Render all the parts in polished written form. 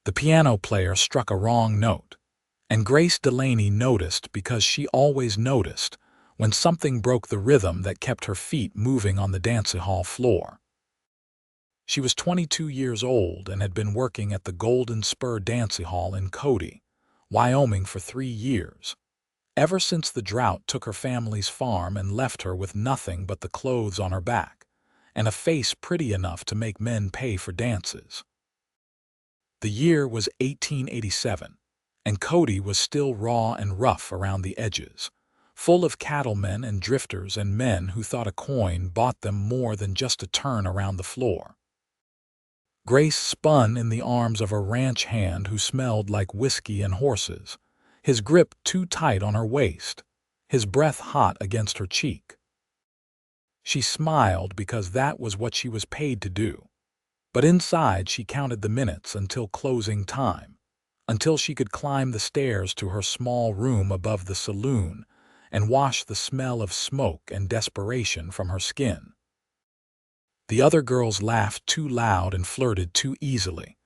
The piano player struck a wrong note, and Grace Delaney noticed because she always noticed when something broke the rhythm that kept her feet moving on the dancehall floor. She was 22 years old and had been working at the Golden Spur Dancehall in Cody, Wyoming for 3 years, ever since the drought took her family's farm and left her with nothing but the clothes on her back and a face pretty enough to make men pay for dances. The year was 1887, and Cody was still raw and rough around the edges, full of cattlemen and drifters and men who thought a coin bought them more than just a turn around the floor. Grace spun in the arms of a ranch hand who smelled like whiskey and horses, his grip too tight on her waist, his breath hot against her cheek. She smiled because that was what she was paid to do, but inside she counted the minutes until closing time, until she could climb the stairs to her small room above the saloon and wash the smell of smoke and desperation from her skin. The other girls laughed too loud and flirted too easily,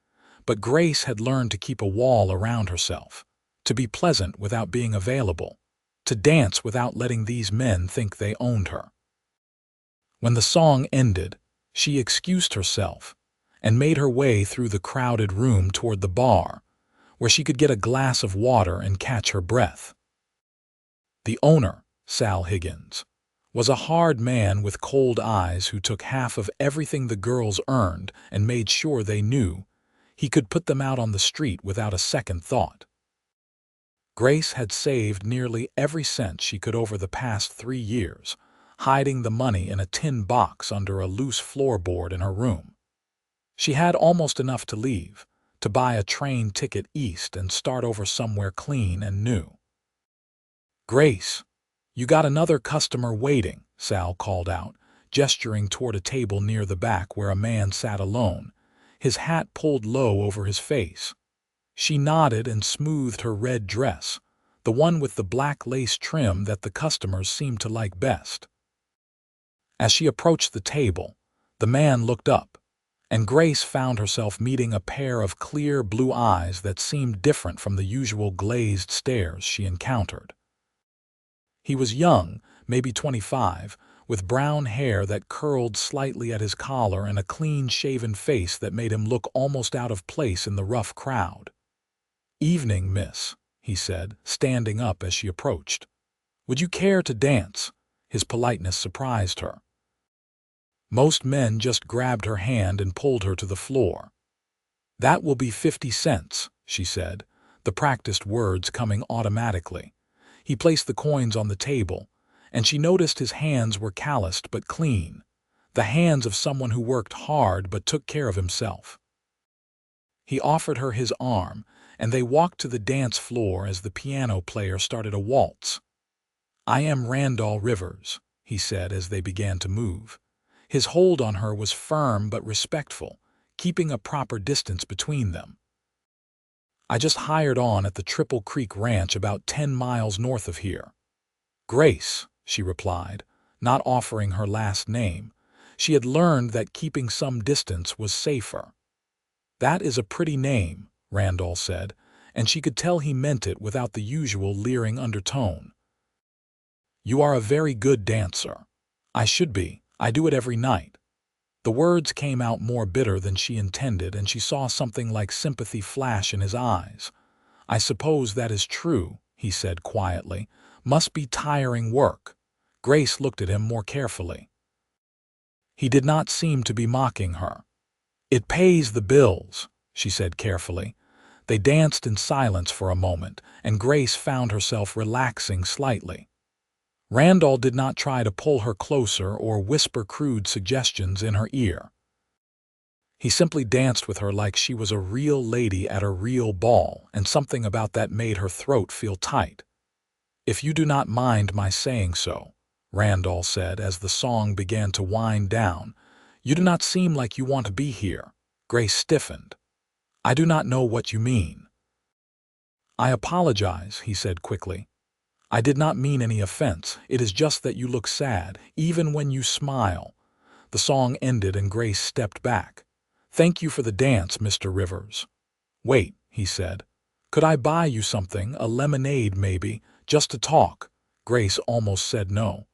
but Grace had learned to keep a wall around herself, to be pleasant without being available, to dance without letting these men think they owned her. When the song ended, she excused herself and made her way through the crowded room toward the bar, where she could get a glass of water and catch her breath. The owner, Sal Higgins, was a hard man with cold eyes who took half of everything the girls earned and made sure they knew he could put them out on the street without a second thought. Grace had saved nearly every cent she could over the past 3 years, hiding the money in a tin box under a loose floorboard in her room. She had almost enough to leave, to buy a train ticket east and start over somewhere clean and new. "Grace, you got another customer waiting," Sal called out, gesturing toward a table near the back where a man sat alone, his hat pulled low over his face. She nodded and smoothed her red dress, the one with the black lace trim that the customers seemed to like best. As she approached the table, the man looked up, and Grace found herself meeting a pair of clear blue eyes that seemed different from the usual glazed stares she encountered. He was young, maybe 25, with brown hair that curled slightly at his collar and a clean-shaven face that made him look almost out of place in the rough crowd. "Evening, miss," he said, standing up as she approached. "Would you care to dance?" His politeness surprised her. Most men just grabbed her hand and pulled her to the floor. "That will be 50 cents, she said, the practiced words coming automatically. He placed the coins on the table, and she noticed his hands were calloused but clean, the hands of someone who worked hard but took care of himself. He offered her his arm, and they walked to the dance floor as the piano player started a waltz. "I am Randall Rivers," he said as they began to move. His hold on her was firm but respectful, keeping a proper distance between them. "I just hired on at the Triple Creek Ranch about 10 miles north of here." "Grace," she replied, not offering her last name. She had learned that keeping some distance was safer. "That is a pretty name," Randall said, and she could tell he meant it without the usual leering undertone. "You are a very good dancer." "I should be. I do it every night." The words came out more bitter than she intended, and she saw something like sympathy flash in his eyes. "I suppose that is true," he said quietly. "Must be tiring work." Grace looked at him more carefully. He did not seem to be mocking her. "It pays the bills," she said carefully. They danced in silence for a moment, and Grace found herself relaxing slightly. Randall did not try to pull her closer or whisper crude suggestions in her ear. He simply danced with her like she was a real lady at a real ball, and something about that made her throat feel tight. "If you do not mind my saying so," Randall said as the song began to wind down, "you do not seem like you want to be here." Grace stiffened. "I do not know what you mean." "I apologize," he said quickly. "I did not mean any offense. It is just that you look sad, even when you smile." The song ended and Grace stepped back. "Thank you for the dance, Mr. Rivers." "Wait," he said. "Could I buy you something, a lemonade maybe, just to talk?" Grace almost said no.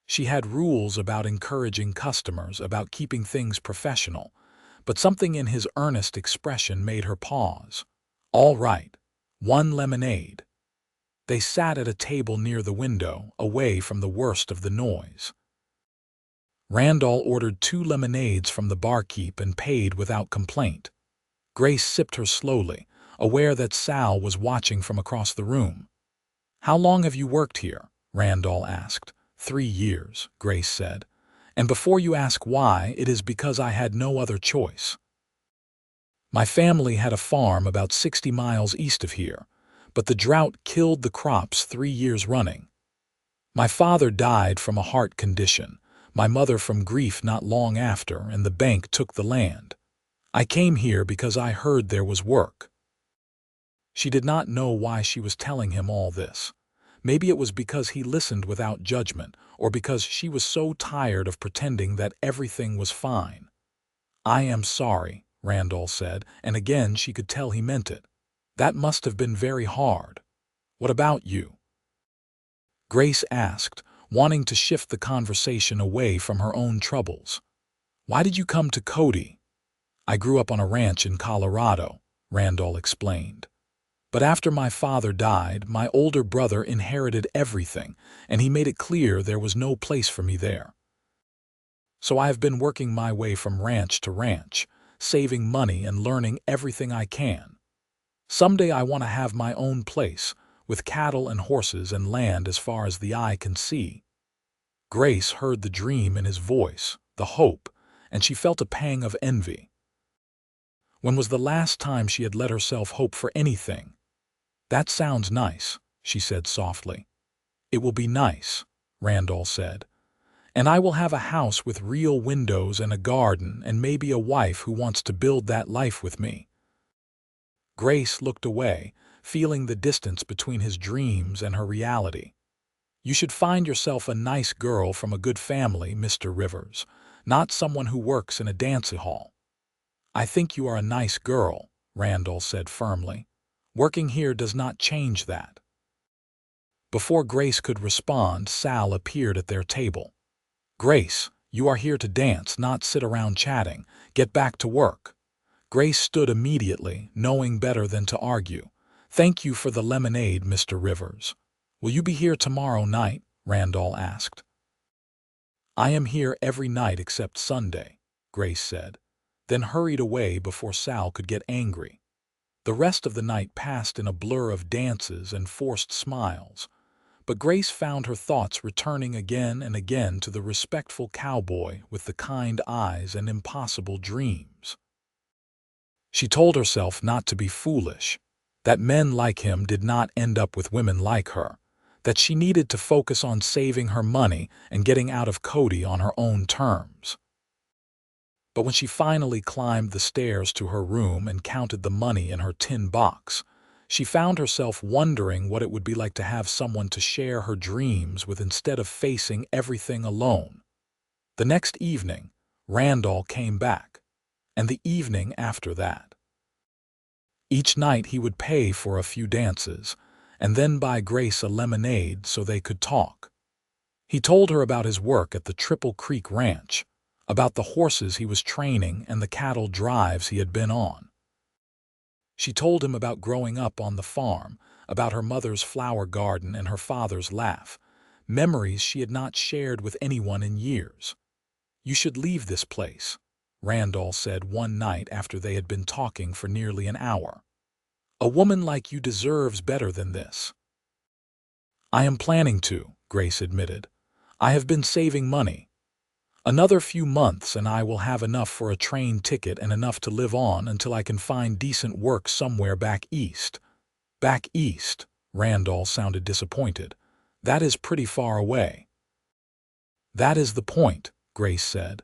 She had rules about encouraging customers, about keeping things professional, but something in his earnest expression made her pause. "All right, one lemonade." They sat at a table near the window, away from the worst of the noise. Randall ordered 2 lemonades from the barkeep and paid without complaint. Grace sipped her slowly, aware that Sal was watching from across the room. "How long have you worked here?" Randall asked. 3 years, Grace said. "And before you ask why, it is because I had no other choice. My family had a farm about 60 miles east of here, but the drought killed the crops 3 years running. My father died from a heart condition, my mother from grief not long after, and the bank took the land. I came here because I heard there was work." She did not know why she was telling him all this. Maybe it was because he listened without judgment, or because she was so tired of pretending that everything was fine. "I am sorry," Randall said, and again she could tell he meant it. "That must have been very hard. What about you?" Grace asked, wanting to shift the conversation away from her own troubles. "Why did you come to Cody?" "I grew up on a ranch in Colorado," Randall explained. "But after my father died, my older brother inherited everything, and he made it clear there was no place for me there. So I have been working my way from ranch to ranch, saving money and learning everything I can. Someday I want to have my own place, with cattle and horses and land as far as the eye can see." Grace heard the dream in his voice, the hope, and she felt a pang of envy. When was the last time she had let herself hope for anything? "That sounds nice," she said softly. "It will be nice," Randall said. "And I will have a house with real windows and a garden and maybe a wife who wants to build that life with me." Grace looked away, feeling the distance between his dreams and her reality. "You should find yourself a nice girl from a good family, Mr. Rivers, not someone who works in a dancing hall." "I think you are a nice girl," Randall said firmly. "Working here does not change that." Before Grace could respond, Sal appeared at their table. "Grace, you are here to dance, not sit around chatting. Get back to work." Grace stood immediately, knowing better than to argue. "Thank you for the lemonade, Mr. Rivers. Will you be here tomorrow night?" Randall asked. "I am here every night except Sunday," Grace said, then hurried away before Sal could get angry. The rest of the night passed in a blur of dances and forced smiles, but Grace found her thoughts returning again and again to the respectful cowboy with the kind eyes and impossible dreams. She told herself not to be foolish, that men like him did not end up with women like her, that she needed to focus on saving her money and getting out of Cody on her own terms. But when she finally climbed the stairs to her room and counted the money in her tin box, she found herself wondering what it would be like to have someone to share her dreams with instead of facing everything alone. The next evening, Randall came back, and the evening after that. Each night he would pay for a few dances, and then buy Grace a lemonade so they could talk. He told her about his work at the Triple Creek Ranch, about the horses he was training and the cattle drives he had been on. She told him about growing up on the farm, about her mother's flower garden and her father's laugh, memories she had not shared with anyone in years. "You should leave this place," Randall said one night after they had been talking for nearly an hour. "A woman like you deserves better than this." "I am planning to," Grace admitted. "I have been saving money. Another few months and I will have enough for a train ticket and enough to live on until I can find decent work somewhere back east." "Back east?" Randall sounded disappointed. "That is pretty far away." "That is the point," Grace said.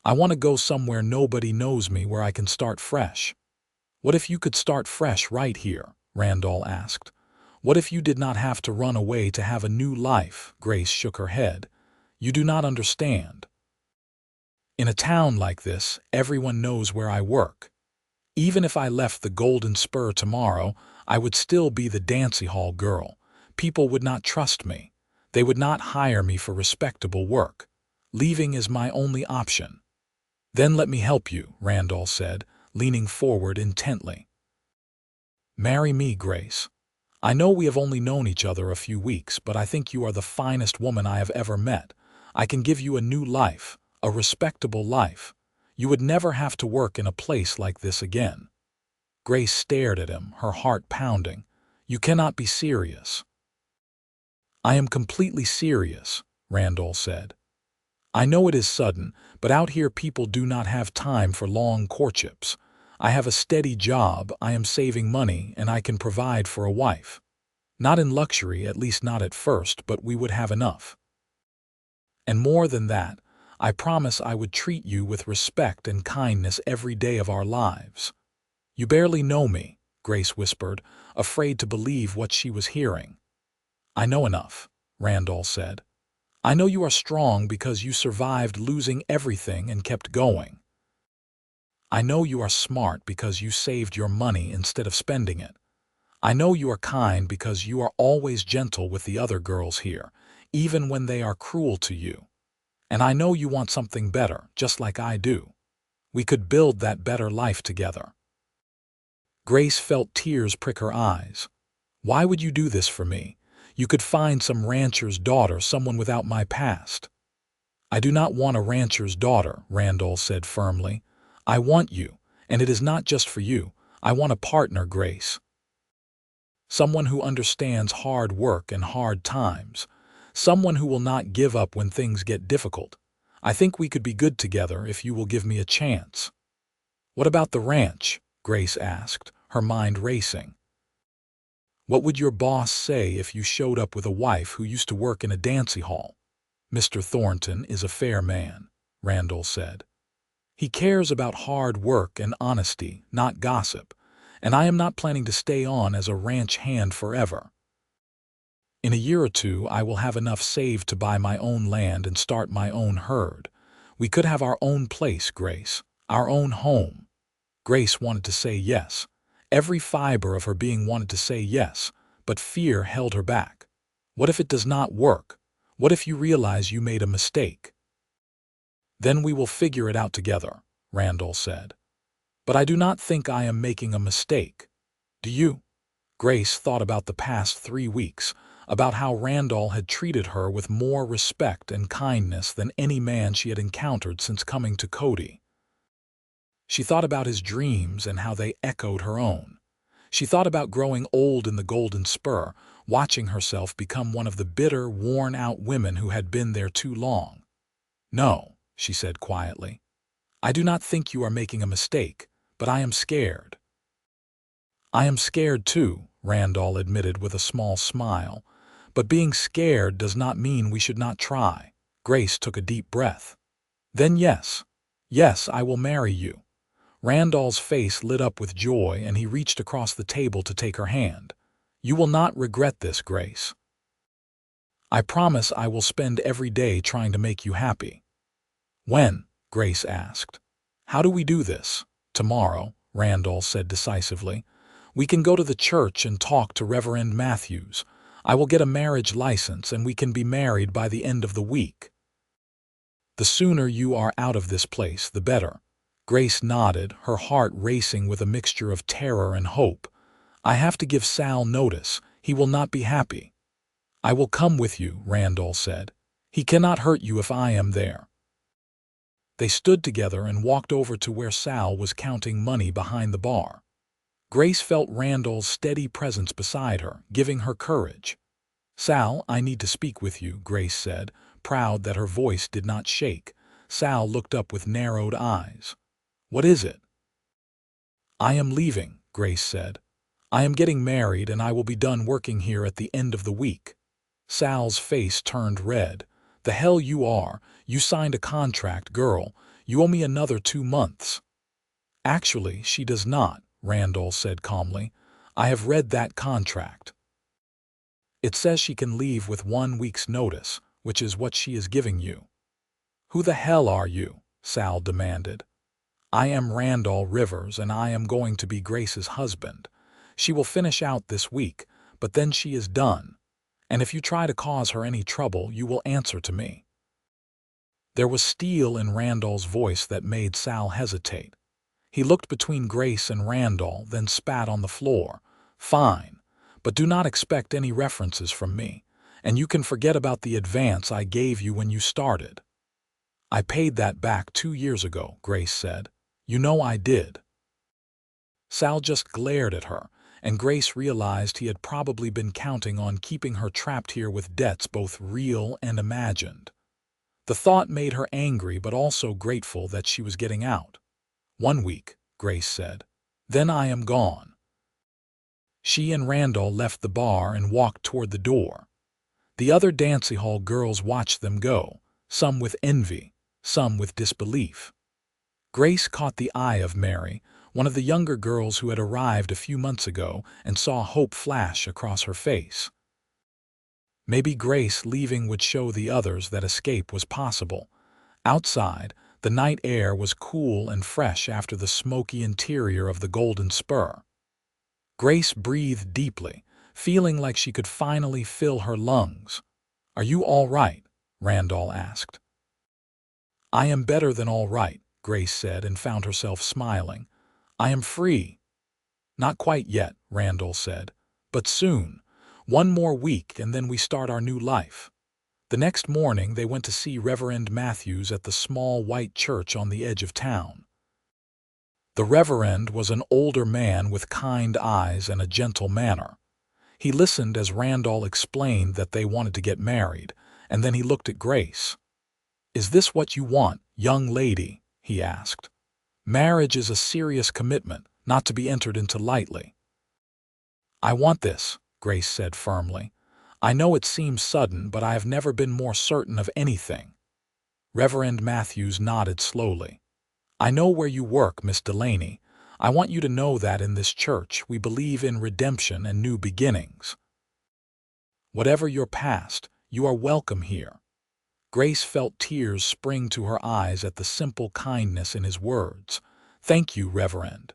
"I want to go somewhere nobody knows me, where I can start fresh." "What if you could start fresh right here?" Randall asked. "What if you did not have to run away to have a new life?" Grace shook her head. "You do not understand. In a town like this, everyone knows where I work. Even if I left the Golden Spur tomorrow, I would still be the Dancehall girl. People would not trust me. They would not hire me for respectable work. Leaving is my only option." "Then let me help you," Randall said, leaning forward intently. "Marry me, Grace. I know we have only known each other a few weeks, but I think you are the finest woman I have ever met. I can give you a new life, a respectable life. You would never have to work in a place like this again." Grace stared at him, her heart pounding. "You cannot be serious." "I am completely serious," Randall said. "I know it is sudden, but out here people do not have time for long courtships. I have a steady job, I am saving money, and I can provide for a wife. Not in luxury, at least not at first, but we would have enough. And more than that, I promise I would treat you with respect and kindness every day of our lives." "You barely know me," Grace whispered, afraid to believe what she was hearing. "I know enough," Randall said. "I know you are strong because you survived losing everything and kept going. I know you are smart because you saved your money instead of spending it. I know you are kind because you are always gentle with the other girls here, even when they are cruel to you. And I know you want something better, just like I do. We could build that better life together." Grace felt tears prick her eyes. "Why would you do this for me? You could find some rancher's daughter, someone without my past." "I do not want a rancher's daughter," Randall said firmly. "I want you, and it is not just for you. I want a partner, Grace. Someone who understands hard work and hard times. Someone who will not give up when things get difficult. I think we could be good together if you will give me a chance." "What about the ranch?" Grace asked, her mind racing. "What would your boss say if you showed up with a wife who used to work in a dancing hall?" "Mr. Thornton is a fair man," Randall said. "He cares about hard work and honesty, not gossip, and I am not planning to stay on as a ranch hand forever. In a year or two, I will have enough saved to buy my own land and start my own herd. We could have our own place, Grace, our own home." Grace wanted to say yes. Every fiber of her being wanted to say yes, but fear held her back. What if it does not work? What if you realize you made a mistake? "Then we will figure it out together," Randall said. "But I do not think I am making a mistake. Do you?" Grace thought about the past 3 weeks, about how Randall had treated her with more respect and kindness than any man she had encountered since coming to Cody. She thought about his dreams and how they echoed her own. She thought about growing old in the Golden Spur, watching herself become one of the bitter, worn-out women who had been there too long. "No," she said quietly. "I do not think you are making a mistake, but I am scared." "I am scared too," Randall admitted with a small smile. "But being scared does not mean we should not try." Grace took a deep breath. "Then yes. Yes, I will marry you." Randall's face lit up with joy and he reached across the table to take her hand. "You will not regret this, Grace. I promise I will spend every day trying to make you happy." "When?" Grace asked. "How do we do this?" "Tomorrow," Randall said decisively. "We can go to the church and talk to Reverend Matthews. I will get a marriage license and we can be married by the end of the week." "The sooner you are out of this place, the better." Grace nodded, her heart racing with a mixture of terror and hope. "I have to give Sal notice. He will not be happy." "I will come with you," Randall said. "He cannot hurt you if I am there." They stood together and walked over to where Sal was counting money behind the bar. Grace felt Randall's steady presence beside her, giving her courage. "Sal, I need to speak with you," Grace said, proud that her voice did not shake. Sal looked up with narrowed eyes. "What is it?" "I am leaving," Grace said. "I am getting married and I will be done working here at the end of the week." Sal's face turned red. "The hell you are. You signed a contract, girl. You owe me another 2 months." "Actually, she does not," Randall said calmly. "I have read that contract. It says she can leave with 1 week's notice, which is what she is giving you." "Who the hell are you?" Sal demanded. I am Randall Rivers, and I am going to be Grace's husband. She will finish out this week, but then she is done. And if you try to cause her any trouble, you will answer to me." There was steel in Randall's voice that made Sal hesitate. He looked between Grace and Randall, then spat on the floor. "Fine, but do not expect any references from me, and you can forget about the advance I gave you when you started." "I paid that back 2 years ago," Grace said. "You know I did." Sal just glared at her, and Grace realized he had probably been counting on keeping her trapped here with debts both real and imagined. The thought made her angry but also grateful that she was getting out. "1 week," Grace said. "Then I am gone." She and Randall left the bar and walked toward the door. The other Dancehall girls watched them go, some with envy, some with disbelief. Grace caught the eye of Mary, one of the younger girls who had arrived a few months ago, and saw hope flash across her face. Maybe Grace leaving would show the others that escape was possible. Outside, the night air was cool and fresh after the smoky interior of the Golden Spur. Grace breathed deeply, feeling like she could finally fill her lungs. "Are you all right?" Randall asked. "I am better than all right," Grace said, and found herself smiling. "I am free." "Not quite yet," Randall said, "but soon. 1 more week and then we start our new life." The next morning they went to see Reverend Matthews at the small white church on the edge of town. The Reverend was an older man with kind eyes and a gentle manner. He listened as Randall explained that they wanted to get married, and then he looked at Grace. "Is this what you want, young lady?" he asked. "Marriage is a serious commitment, not to be entered into lightly." "I want this," Grace said firmly. "I know it seems sudden, but I have never been more certain of anything." Reverend Matthews nodded slowly. "I know where you work, Miss Delaney. I want you to know that in this church we believe in redemption and new beginnings. Whatever your past, you are welcome here." Grace felt tears spring to her eyes at the simple kindness in his words. "Thank you, Reverend."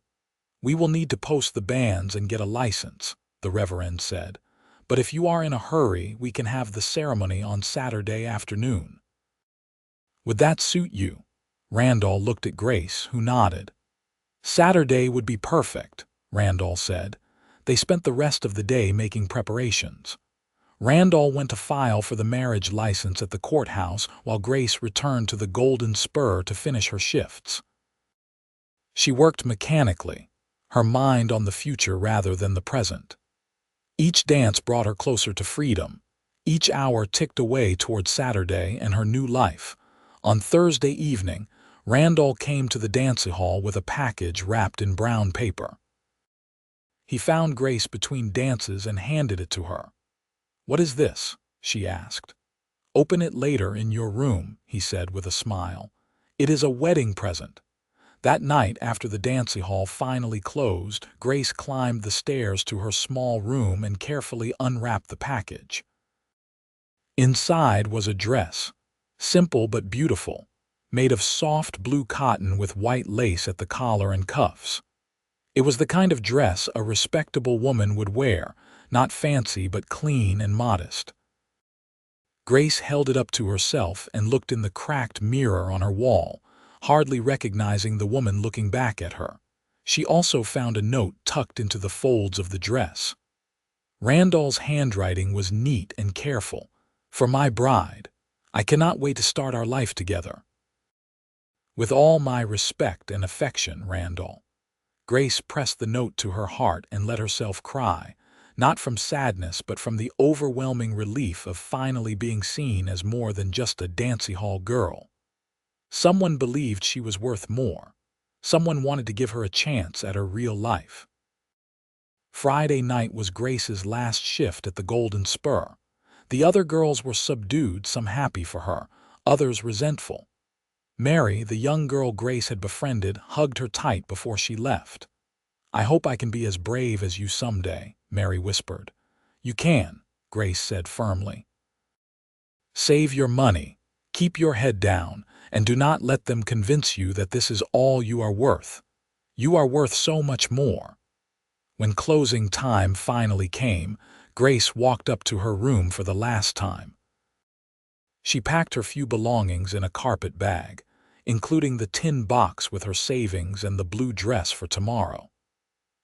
"We will need to post the banns and get a license," the Reverend said. "But if you are in a hurry, we can have the ceremony on Saturday afternoon." "Would that suit you?" Randall looked at Grace, who nodded. "Saturday would be perfect," Randall said. They spent the rest of the day making preparations. Randall went to file for the marriage license at the courthouse while Grace returned to the Golden Spur to finish her shifts. She worked mechanically, her mind on the future rather than the present. Each dance brought her closer to freedom. Each hour ticked away toward Saturday and her new life. On Thursday evening, Randall came to the Dancehall with a package wrapped in brown paper. He found Grace between dances and handed it to her. "What is this?" she asked. "Open it later in your room," he said with a smile. "It is a wedding present." That night, after the Dancehall finally closed, Grace climbed the stairs to her small room and carefully unwrapped the package. Inside was a dress, simple but beautiful, made of soft blue cotton with white lace at the collar and cuffs. It was the kind of dress a respectable woman would wear, not fancy but clean and modest. Grace held it up to herself and looked in the cracked mirror on her wall, hardly recognizing the woman looking back at her. She also found a note tucked into the folds of the dress. Randall's handwriting was neat and careful. "For my bride. I cannot wait to start our life together. With all my respect and affection, Randall." Grace pressed the note to her heart and let herself cry, not from sadness but from the overwhelming relief of finally being seen as more than just a Dancehall girl. Someone believed she was worth more. Someone wanted to give her a chance at her real life. Friday night was Grace's last shift at the Golden Spur. The other girls were subdued, some happy for her, others resentful. Mary, the young girl Grace had befriended, hugged her tight before she left. "I hope I can be as brave as you someday," Mary whispered. "You can," Grace said firmly. "Save your money, keep your head down, and do not let them convince you that this is all you are worth. You are worth so much more." When closing time finally came, Grace walked up to her room for the last time. She packed her few belongings in a carpet bag, including the tin box with her savings and the blue dress for tomorrow.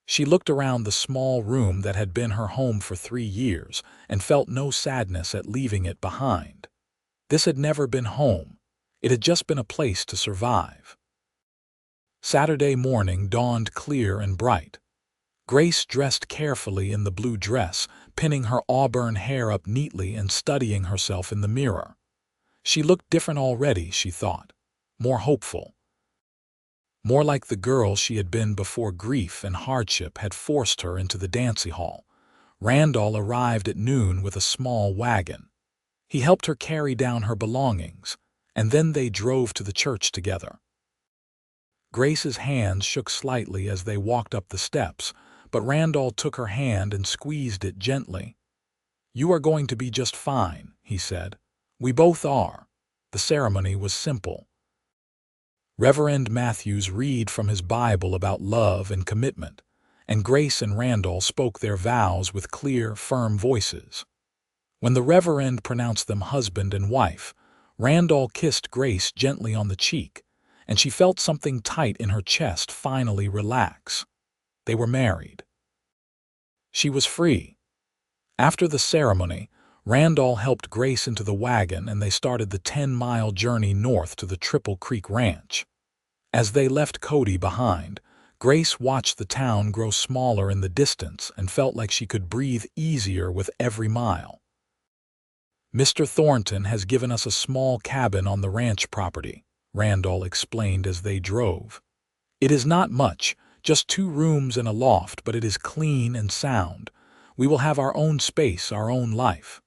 She looked around the small room that had been her home for 3 years and felt no sadness at leaving it behind. This had never been home. It had just been a place to survive. Saturday morning dawned clear and bright. Grace dressed carefully in the blue dress, pinning her auburn hair up neatly and studying herself in the mirror. She looked different already, she thought. More hopeful. More like the girl she had been before grief and hardship had forced her into the Dancehall. Randall arrived at noon with a small wagon. He helped her carry down her belongings, and then they drove to the church together. Grace's hands shook slightly as they walked up the steps, but Randall took her hand and squeezed it gently. "You are going to be just fine," he said. "We both are." The ceremony was simple. Reverend Matthews read from his Bible about love and commitment, and Grace and Randall spoke their vows with clear, firm voices. When the Reverend pronounced them husband and wife, Randall kissed Grace gently on the cheek, and she felt something tight in her chest finally relax. They were married. She was free. After the ceremony, Randall helped Grace into the wagon and they started the 10-mile journey north to the Triple Creek Ranch. As they left Cody behind, Grace watched the town grow smaller in the distance and felt like she could breathe easier with every mile. "Mr. Thornton has given us a small cabin on the ranch property," Randall explained as they drove. "It is not much, just 2 rooms and a loft, but it is clean and sound. We will have our own space, our own life."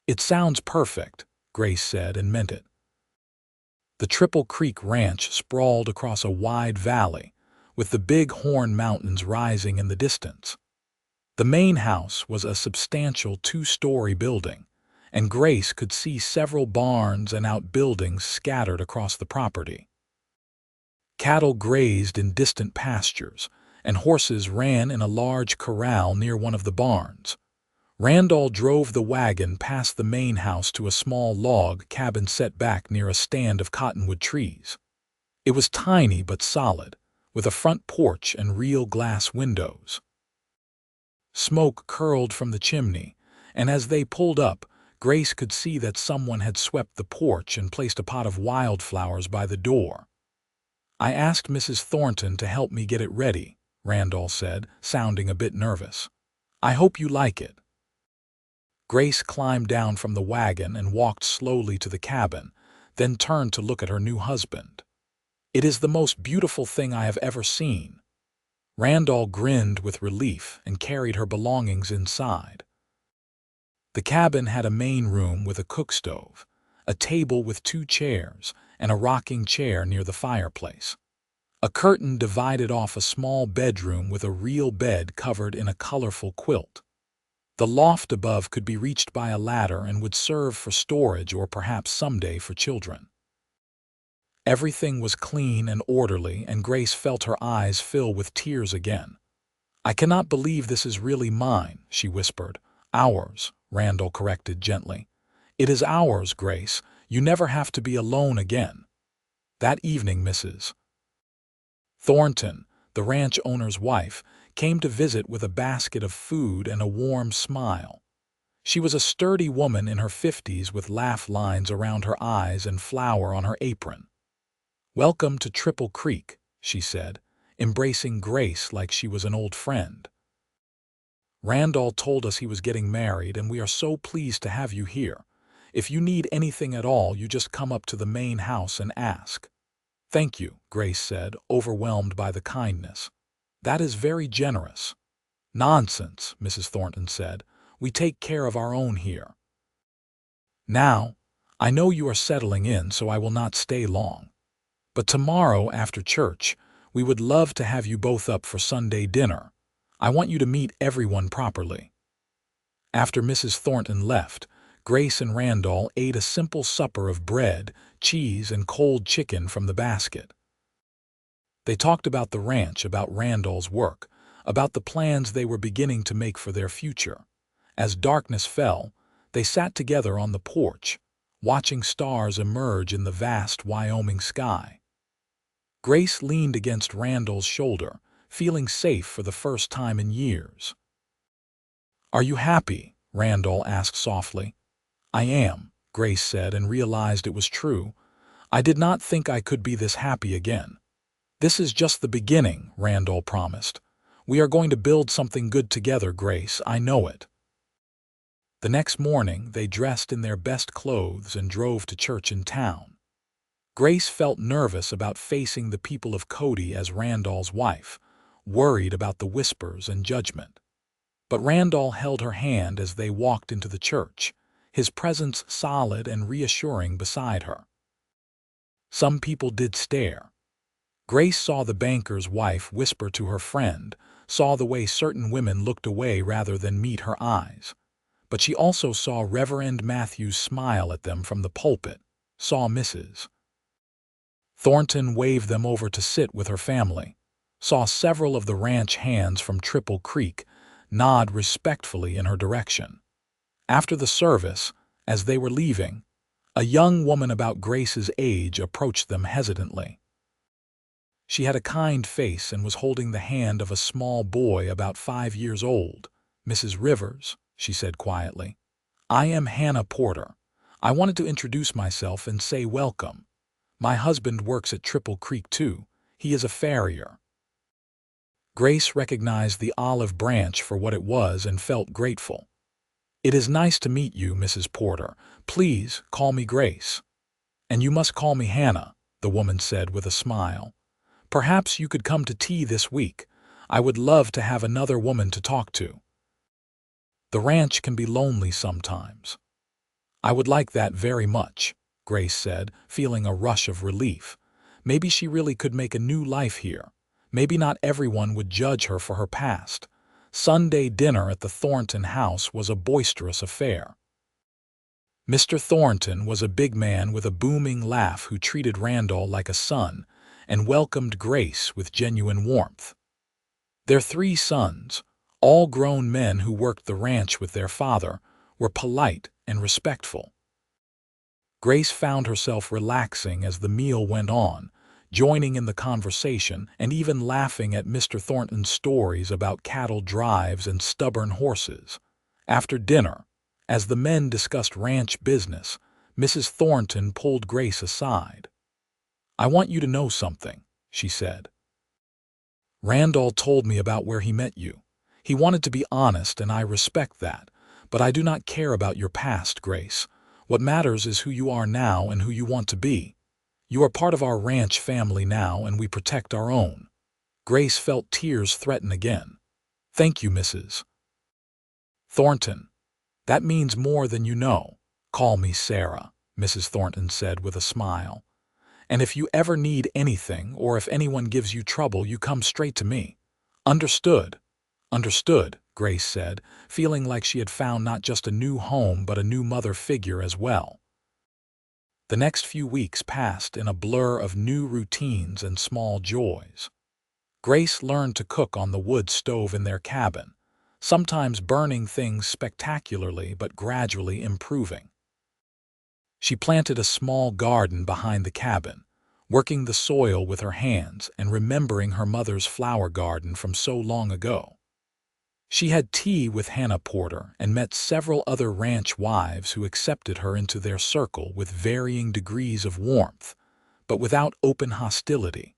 "It sounds perfect," Grace said and meant it. The Triple Creek Ranch sprawled across a wide valley, with the Big Horn Mountains rising in the distance. The main house was a substantial 2-story building, and Grace could see several barns and outbuildings scattered across the property. Cattle grazed in distant pastures, and horses ran in a large corral near one of the barns. Randall drove the wagon past the main house to a small log cabin set back near a stand of cottonwood trees. It was tiny but solid, with a front porch and real glass windows. Smoke curled from the chimney, and as they pulled up, Grace could see that someone had swept the porch and placed a pot of wildflowers by the door. "I asked Mrs. Thornton to help me get it ready," Randall said, sounding a bit nervous. "I hope you like it." Grace climbed down from the wagon and walked slowly to the cabin, then turned to look at her new husband. "It is the most beautiful thing I have ever seen." Randall grinned with relief and carried her belongings inside. The cabin had a main room with a cook stove, a table with 2 chairs, and a rocking chair near the fireplace. A curtain divided off a small bedroom with a real bed covered in a colorful quilt. The loft above could be reached by a ladder and would serve for storage or perhaps someday for children. Everything was clean and orderly, and Grace felt her eyes fill with tears again. "I cannot believe this is really mine," she whispered. "Ours," Randall corrected gently. "It is ours, Grace. You never have to be alone again." That evening, Mrs. Thornton, the ranch owner's wife, came to visit with a basket of food and a warm smile. She was a sturdy woman in her 50s with laugh lines around her eyes and flour on her apron. "Welcome to Triple Creek," she said, embracing Grace like she was an old friend. "Randall told us he was getting married, and we are so pleased to have you here. If you need anything at all, you just come up to the main house and ask." "Thank you," Grace said, overwhelmed by the kindness. "That is very generous." "Nonsense," Mrs. Thornton said. "We take care of our own here. Now, I know you are settling in, so I will not stay long. But tomorrow after church, we would love to have you both up for Sunday dinner. I want you to meet everyone properly." After Mrs. Thornton left, Grace and Randall ate a simple supper of bread, cheese, and cold chicken from the basket. They talked about the ranch, about Randall's work, about the plans they were beginning to make for their future. As darkness fell, they sat together on the porch, watching stars emerge in the vast Wyoming sky. Grace leaned against Randall's shoulder, feeling safe for the first time in years. "Are you happy?" Randall asked softly. "I am," Grace said, and realized it was true. "I did not think I could be this happy again." "This is just the beginning," Randall promised. "We are going to build something good together, Grace, I know it." The next morning, they dressed in their best clothes and drove to church in town. Grace felt nervous about facing the people of Cody as Randall's wife, worried about the whispers and judgment. But Randall held her hand as they walked into the church, his presence solid and reassuring beside her. Some people did stare. Grace saw the banker's wife whisper to her friend, saw the way certain women looked away rather than meet her eyes. But she also saw Reverend Matthews smile at them from the pulpit, saw Mrs. Thornton wave them over to sit with her family, saw several of the ranch hands from Triple Creek nod respectfully in her direction. After the service, as they were leaving, a young woman about Grace's age approached them hesitantly. She had a kind face and was holding the hand of a small boy about 5 years old. "Mrs. Rivers," she said quietly, "I am Hannah Porter. I wanted to introduce myself and say welcome. My husband works at Triple Creek too. He is a farrier." Grace recognized the olive branch for what it was and felt grateful. "It is nice to meet you, Mrs. Porter. Please call me Grace." "And you must call me Hannah," the woman said with a smile. "Perhaps you could come to tea this week. I would love to have another woman to talk to. The ranch can be lonely sometimes." "I would like that very much," Grace said, feeling a rush of relief. Maybe she really could make a new life here. Maybe not everyone would judge her for her past. Sunday dinner at the Thornton house was a boisterous affair. Mr. Thornton was a big man with a booming laugh who treated Randall like a son and welcomed Grace with genuine warmth. Their 3 sons, all grown men who worked the ranch with their father, were polite and respectful. Grace found herself relaxing as the meal went on, joining in the conversation and even laughing at Mr. Thornton's stories about cattle drives and stubborn horses. After dinner, as the men discussed ranch business, Mrs. Thornton pulled Grace aside. "I want you to know something," she said. "Randall told me about where he met you. He wanted to be honest, and I respect that, but I do not care about your past, Grace. What matters is who you are now and who you want to be. You are part of our ranch family now, and we protect our own." Grace felt tears threaten again. "Thank you, Mrs. Thornton. That means more than you know." "Call me Sarah," Mrs. Thornton said with a smile. "And if you ever need anything or if anyone gives you trouble, you come straight to me." "Understood." "Understood," Grace said, feeling like she had found not just a new home but a new mother figure as well. The next few weeks passed in a blur of new routines and small joys. Grace learned to cook on the wood stove in their cabin, sometimes burning things spectacularly but gradually improving. She planted a small garden behind the cabin, working the soil with her hands and remembering her mother's flower garden from so long ago. She had tea with Hannah Porter and met several other ranch wives who accepted her into their circle with varying degrees of warmth, but without open hostility.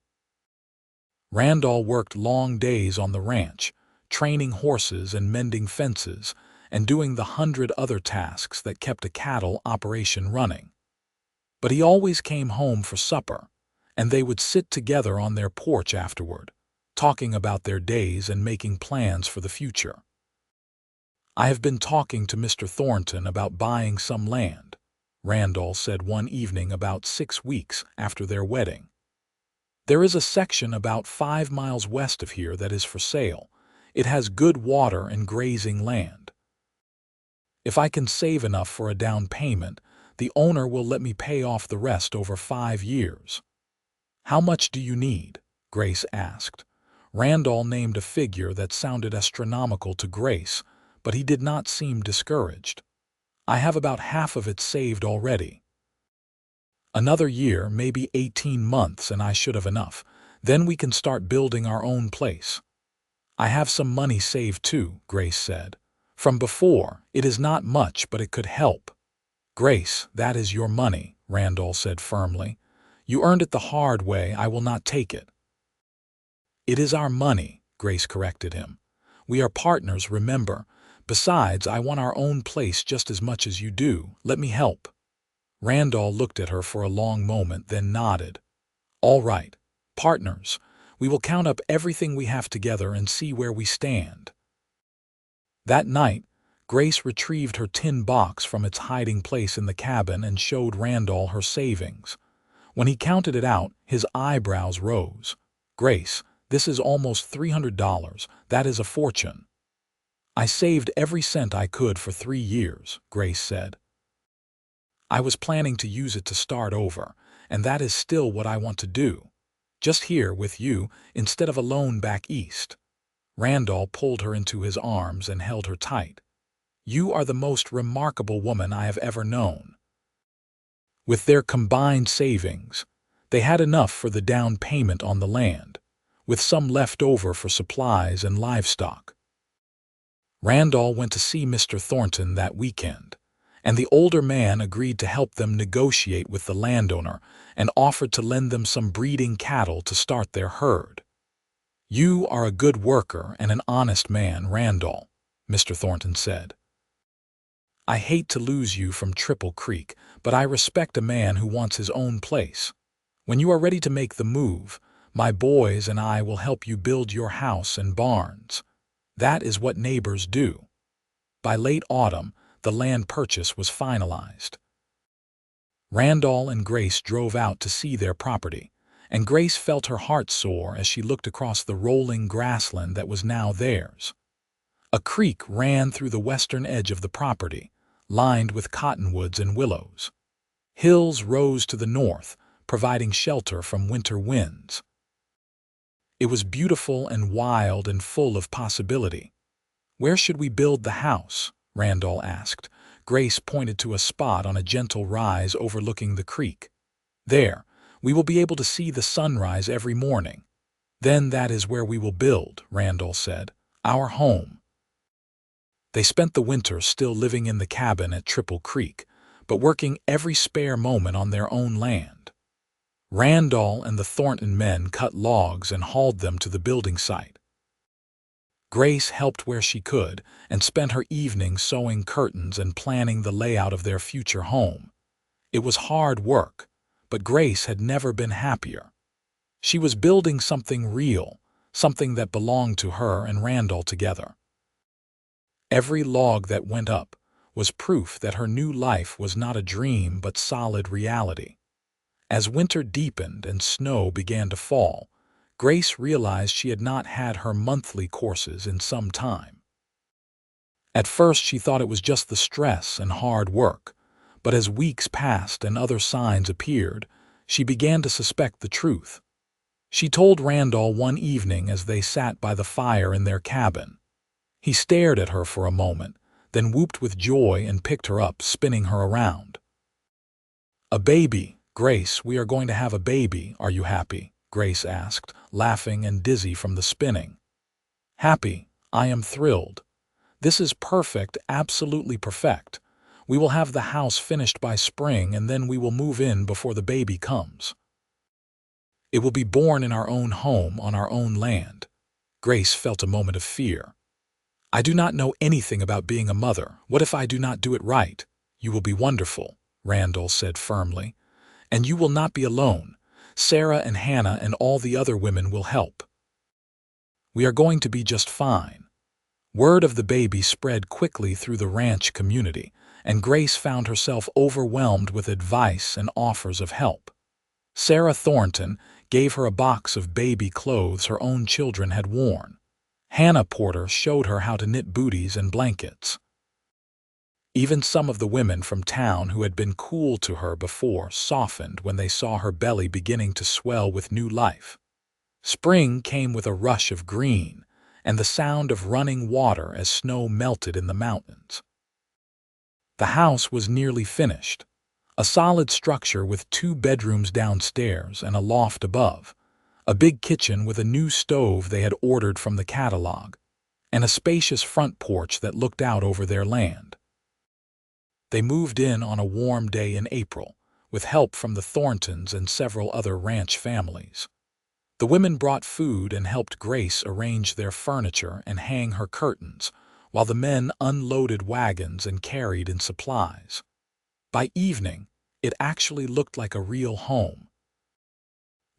Randall worked long days on the ranch, training horses and mending fences, and doing the 100 other tasks that kept a cattle operation running. But he always came home for supper, and they would sit together on their porch afterward, talking about their days and making plans for the future. "I have been talking to Mr. Thornton about buying some land," Randall said one evening about 6 weeks after their wedding. "There is a section about 5 miles west of here that is for sale. It has good water and grazing land." If I can save enough for a down payment, the owner will let me pay off the rest over 5 years. How much do you need? Grace asked. Randall named a figure that sounded astronomical to Grace, but he did not seem discouraged. I have about half of it saved already. Another year, maybe 18 months, and I should have enough. Then we can start building our own place. I have some money saved too, Grace said. From before, it is not much, but it could help. Grace, that is your money, Randall said firmly. You earned it the hard way. I will not take it. It is our money, Grace corrected him. We are partners, remember. Besides, I want our own place just as much as you do. Let me help. Randall looked at her for a long moment, then nodded. All right, partners. We will count up everything we have together and see where we stand. That night, Grace retrieved her tin box from its hiding place in the cabin and showed Randall her savings. When he counted it out, his eyebrows rose. Grace, this is almost $300. That is a fortune. I saved every cent I could for 3 years, Grace said. I was planning to use it to start over, and that is still what I want to do. Just here with you, instead of alone back east. Randall pulled her into his arms and held her tight. You are the most remarkable woman I have ever known. With their combined savings, they had enough for the down payment on the land, with some left over for supplies and livestock. Randall went to see Mr. Thornton that weekend, and the older man agreed to help them negotiate with the landowner and offered to lend them some breeding cattle to start their herd. You are a good worker and an honest man, Randall, Mr. Thornton said. I hate to lose you from Triple Creek, but I respect a man who wants his own place. When you are ready to make the move, my boys and I will help you build your house and barns. That is what neighbors do. By late autumn, the land purchase was finalized. Randall and Grace drove out to see their property, and Grace felt her heart soar as she looked across the rolling grassland that was now theirs. A creek ran through the western edge of the property, lined with cottonwoods and willows. Hills rose to the north, providing shelter from winter winds. It was beautiful and wild and full of possibility. Where should we build the house? Randall asked. Grace pointed to a spot on a gentle rise overlooking the creek. There, we will be able to see the sunrise every morning. Then that is where we will build, Randall said. Our home. They spent the winter still living in the cabin at Triple Creek, but working every spare moment on their own land. Randall and the Thornton men cut logs and hauled them to the building site. Grace helped where she could and spent her evenings sewing curtains and planning the layout of their future home. It was hard work, but Grace had never been happier. She was building something real, something that belonged to her and Randall together. Every log that went up was proof that her new life was not a dream but solid reality. As winter deepened and snow began to fall, Grace realized she had not had her monthly courses in some time. At first she thought it was just the stress and hard work, but as weeks passed and other signs appeared, she began to suspect the truth. She told Randall one evening as they sat by the fire in their cabin. He stared at her for a moment, then whooped with joy and picked her up, spinning her around. A baby, Grace, we are going to have a baby. Are you happy? Grace asked, laughing and dizzy from the spinning. Happy, I am thrilled. This is perfect, absolutely perfect. We will have the house finished by spring and then we will move in before the baby comes. It will be born in our own home on our own land. Grace felt a moment of fear. I do not know anything about being a mother. What if I do not do it right? You will be wonderful, Randall said firmly. And you will not be alone. Sarah and Hannah and all the other women will help. We are going to be just fine. Word of the baby spread quickly through the ranch community, and Grace found herself overwhelmed with advice and offers of help. Sarah Thornton gave her a box of baby clothes her own children had worn. Hannah Porter showed her how to knit booties and blankets. Even some of the women from town who had been cool to her before softened when they saw her belly beginning to swell with new life. Spring came with a rush of green and the sound of running water as snow melted in the mountains. The house was nearly finished, a solid structure with 2 bedrooms downstairs and a loft above, a big kitchen with a new stove they had ordered from the catalog, and a spacious front porch that looked out over their land. They moved in on a warm day in April, with help from the Thorntons and several other ranch families. The women brought food and helped Grace arrange their furniture and hang her curtains, while the men unloaded wagons and carried in supplies. By evening, it actually looked like a real home.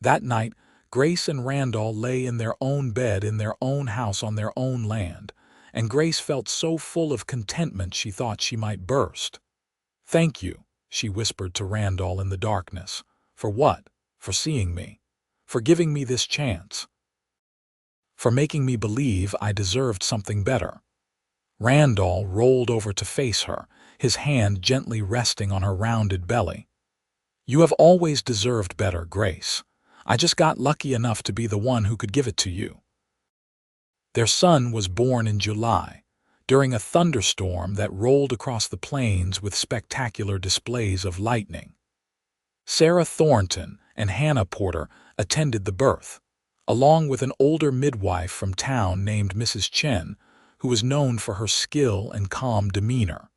That night, Grace and Randall lay in their own bed in their own house on their own land, and Grace felt so full of contentment she thought she might burst. "Thank you," she whispered to Randall in the darkness. "For what? For seeing me. For giving me this chance. For making me believe I deserved something better." Randall rolled over to face her, his hand gently resting on her rounded belly. "You have always deserved better, Grace. I just got lucky enough to be the one who could give it to you." Their son was born in July, during a thunderstorm that rolled across the plains with spectacular displays of lightning. Sarah Thornton and Hannah Porter attended the birth, along with an older midwife from town named Mrs. Chen, who was known for her skill and calm demeanor.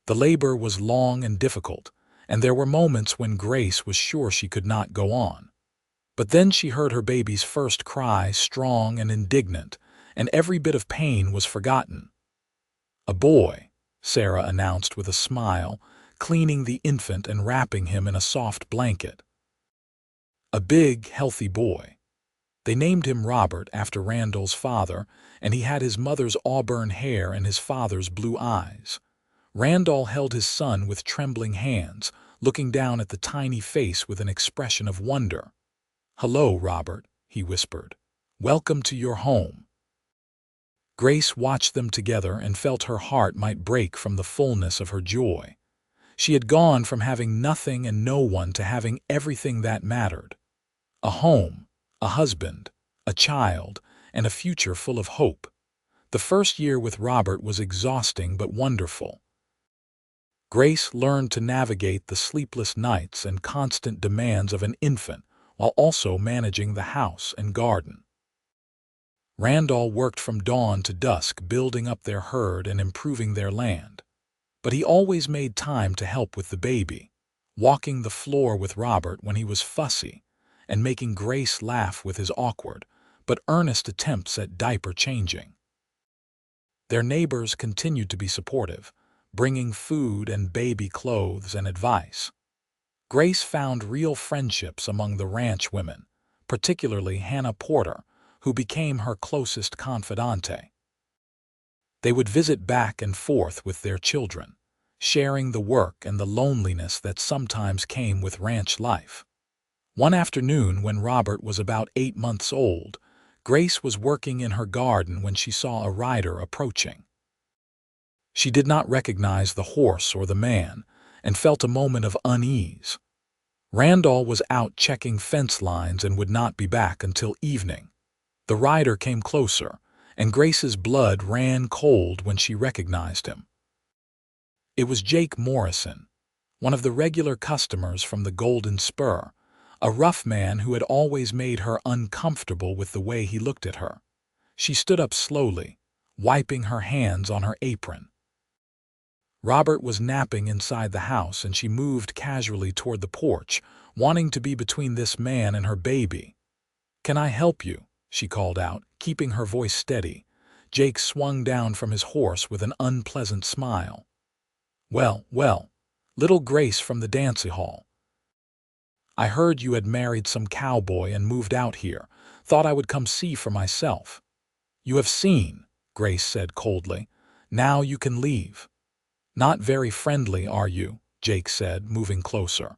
The labor was long and difficult, and there were moments when Grace was sure she could not go on. But then she heard her baby's first cry, strong and indignant, and every bit of pain was forgotten. "A boy," Sarah announced with a smile, cleaning the infant and wrapping him in a soft blanket. A big, healthy boy. They named him Robert after Randall's father, and he had his mother's auburn hair and his father's blue eyes. Randall held his son with trembling hands, looking down at the tiny face with an expression of wonder. "Hello, Robert," he whispered. "Welcome to your home." Grace watched them together and felt her heart might break from the fullness of her joy. She had gone from having nothing and no one to having everything that mattered. A home, a husband, a child, and a future full of hope. The first year with Robert was exhausting but wonderful. Grace learned to navigate the sleepless nights and constant demands of an infant while also managing the house and garden. Randall worked from dawn to dusk building up their herd and improving their land. But he always made time to help with the baby, walking the floor with Robert when he was fussy, and making Grace laugh with his awkward but earnest attempts at diaper changing. Their neighbors continued to be supportive, bringing food and baby clothes and advice. Grace found real friendships among the ranch women, particularly Hannah Porter, who became her closest confidante. They would visit back and forth with their children, sharing the work and the loneliness that sometimes came with ranch life. One afternoon when Robert was about 8 months old, Grace was working in her garden when she saw a rider approaching. She did not recognize the horse or the man and felt a moment of unease. Randall was out checking fence lines and would not be back until evening. The rider came closer, and Grace's blood ran cold when she recognized him. It was Jake Morrison, one of the regular customers from the Golden Spur, a rough man who had always made her uncomfortable with the way he looked at her. She stood up slowly, wiping her hands on her apron. Robert was napping inside the house, and she moved casually toward the porch, wanting to be between this man and her baby. "Can I help you?" she called out, keeping her voice steady. Jake swung down from his horse with an unpleasant smile. Well, little Grace from the Dancehall. I heard you had married some cowboy and moved out here. Thought I would come see for myself." "You have seen," Grace said coldly. "Now you can leave." "Not very friendly, are you?" Jake said, moving closer.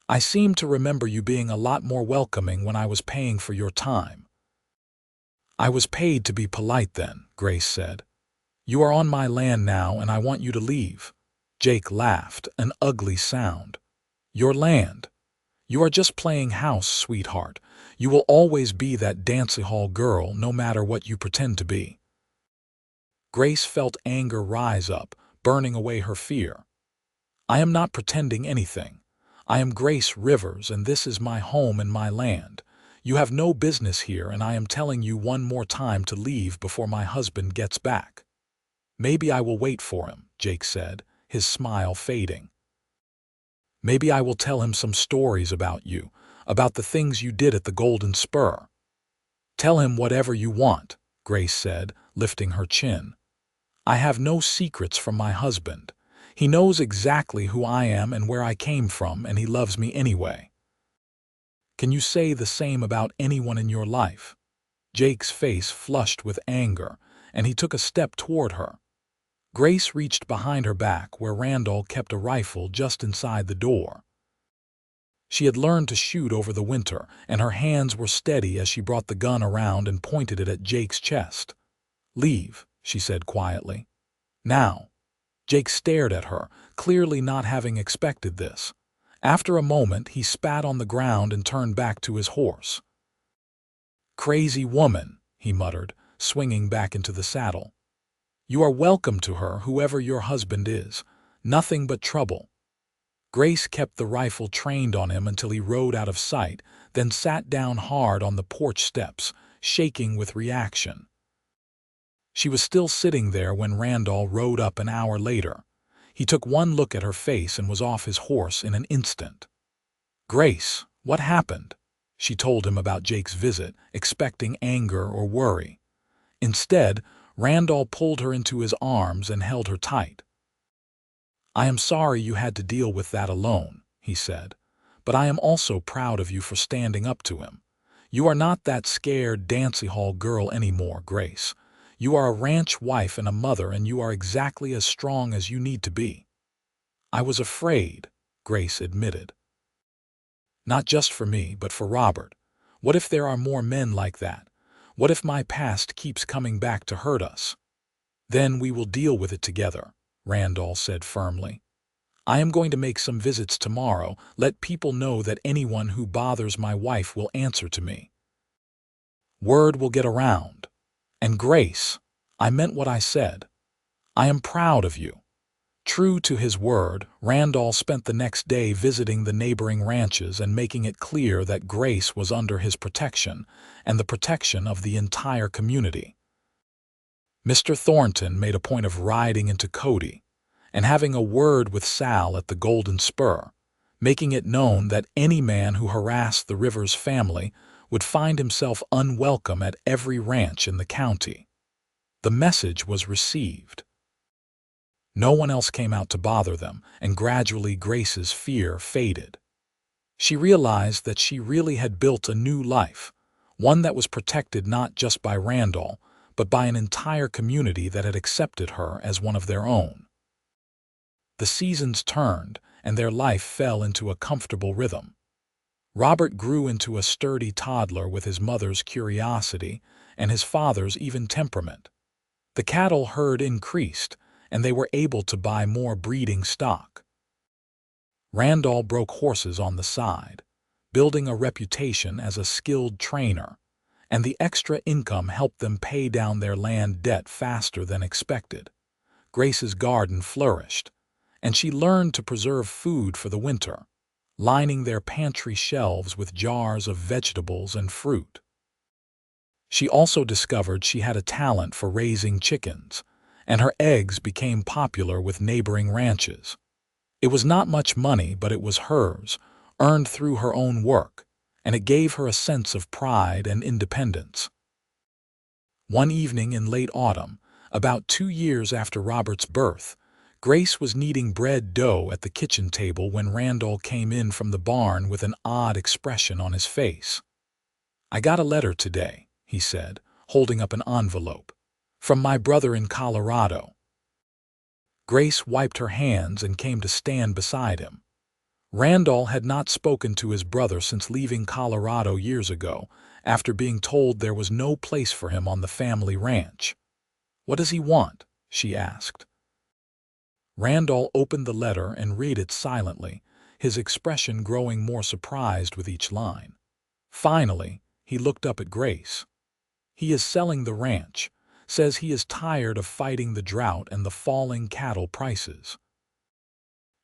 "I seem to remember you being a lot more welcoming when I was paying for your time." "I was paid to be polite then," Grace said. You are on my land now, and I want you to leave. Jake laughed, an ugly sound. Your land. You are just playing house, sweetheart. You will always be that Dancehall girl, no matter what you pretend to be. Grace felt anger rise up, burning away her fear. I am not pretending anything. I am Grace Rivers, and this is my home and my land. You have no business here, and I am telling you one more time to leave before my husband gets back. Maybe I will wait for him, Jake said, his smile fading. Maybe I will tell him some stories about you, about the things you did at the Golden Spur. Tell him whatever you want, Grace said, lifting her chin. I have no secrets from my husband. He knows exactly who I am and where I came from, and he loves me anyway. Can you say the same about anyone in your life? Jake's face flushed with anger, and he took a step toward her. Grace reached behind her back where Randall kept a rifle just inside the door. She had learned to shoot over the winter, and her hands were steady as she brought the gun around and pointed it at Jake's chest. Leave, she said quietly. Now. Jake stared at her, clearly not having expected this. After a moment, he spat on the ground and turned back to his horse. Crazy woman, he muttered, swinging back into the saddle. You are welcome to her, whoever your husband is. Nothing but trouble. Grace kept the rifle trained on him until he rode out of sight, then sat down hard on the porch steps, shaking with reaction. She was still sitting there when Randall rode up an hour later. He took one look at her face and was off his horse in an instant. Grace, what happened? She told him about Jake's visit, expecting anger or worry. Instead, Randall pulled her into his arms and held her tight. I am sorry you had to deal with that alone, he said, but I am also proud of you for standing up to him. You are not that scared Dancehall girl anymore, Grace. You are a ranch wife and a mother, and you are exactly as strong as you need to be. I was afraid, Grace admitted. Not just for me, but for Robert. What if there are more men like that? What if my past keeps coming back to hurt us? Then we will deal with it together, Randall said firmly. I am going to make some visits tomorrow, let people know that anyone who bothers my wife will answer to me. Word will get around. And Grace, I meant what I said. I am proud of you. True to his word, Randall spent the next day visiting the neighboring ranches and making it clear that Grace was under his protection and the protection of the entire community. Mr. Thornton made a point of riding into Cody and having a word with Sal at the Golden Spur, making it known that any man who harassed the Rivers family would find himself unwelcome at every ranch in the county. The message was received. No one else came out to bother them, and gradually Grace's fear faded. She realized that she really had built a new life, one that was protected not just by Randall, but by an entire community that had accepted her as one of their own. The seasons turned, and their life fell into a comfortable rhythm. Robert grew into a sturdy toddler with his mother's curiosity and his father's even temperament. The cattle herd increased, and they were able to buy more breeding stock. Randall broke horses on the side, building a reputation as a skilled trainer, and the extra income helped them pay down their land debt faster than expected. Grace's garden flourished, and she learned to preserve food for the winter, lining their pantry shelves with jars of vegetables and fruit. She also discovered she had a talent for raising chickens, and her eggs became popular with neighboring ranches. It was not much money, but it was hers, earned through her own work, and it gave her a sense of pride and independence. One evening in late autumn, about 2 years after Robert's birth, Grace was kneading bread dough at the kitchen table when Randall came in from the barn with an odd expression on his face. I got a letter today, he said, holding up an envelope. From my brother in Colorado. Grace wiped her hands and came to stand beside him. Randall had not spoken to his brother since leaving Colorado years ago, after being told there was no place for him on the family ranch. What does he want? she asked. Randall opened the letter and read it silently, his expression growing more surprised with each line. Finally, he looked up at Grace. He is selling the ranch, says he is tired of fighting the drought and the falling cattle prices.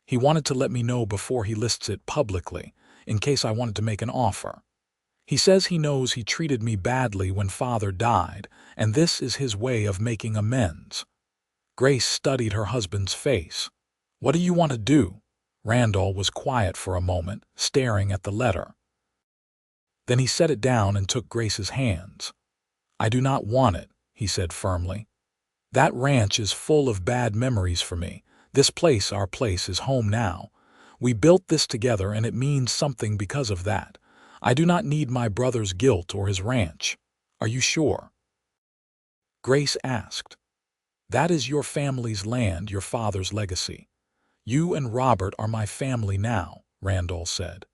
He wanted to let me know before he lists it publicly, in case I wanted to make an offer. He says he knows he treated me badly when Father died, and this is his way of making amends. Grace studied her husband's face. What do you want to do? Randall was quiet for a moment, staring at the letter. Then he set it down and took Grace's hands. I do not want it, he said firmly. That ranch is full of bad memories for me. This place, our place, is home now. We built this together and it means something because of that. I do not need my brother's guilt or his ranch. Are you sure? Grace asked. That is your family's land, your father's legacy. You and Robert are my family now, Randall said.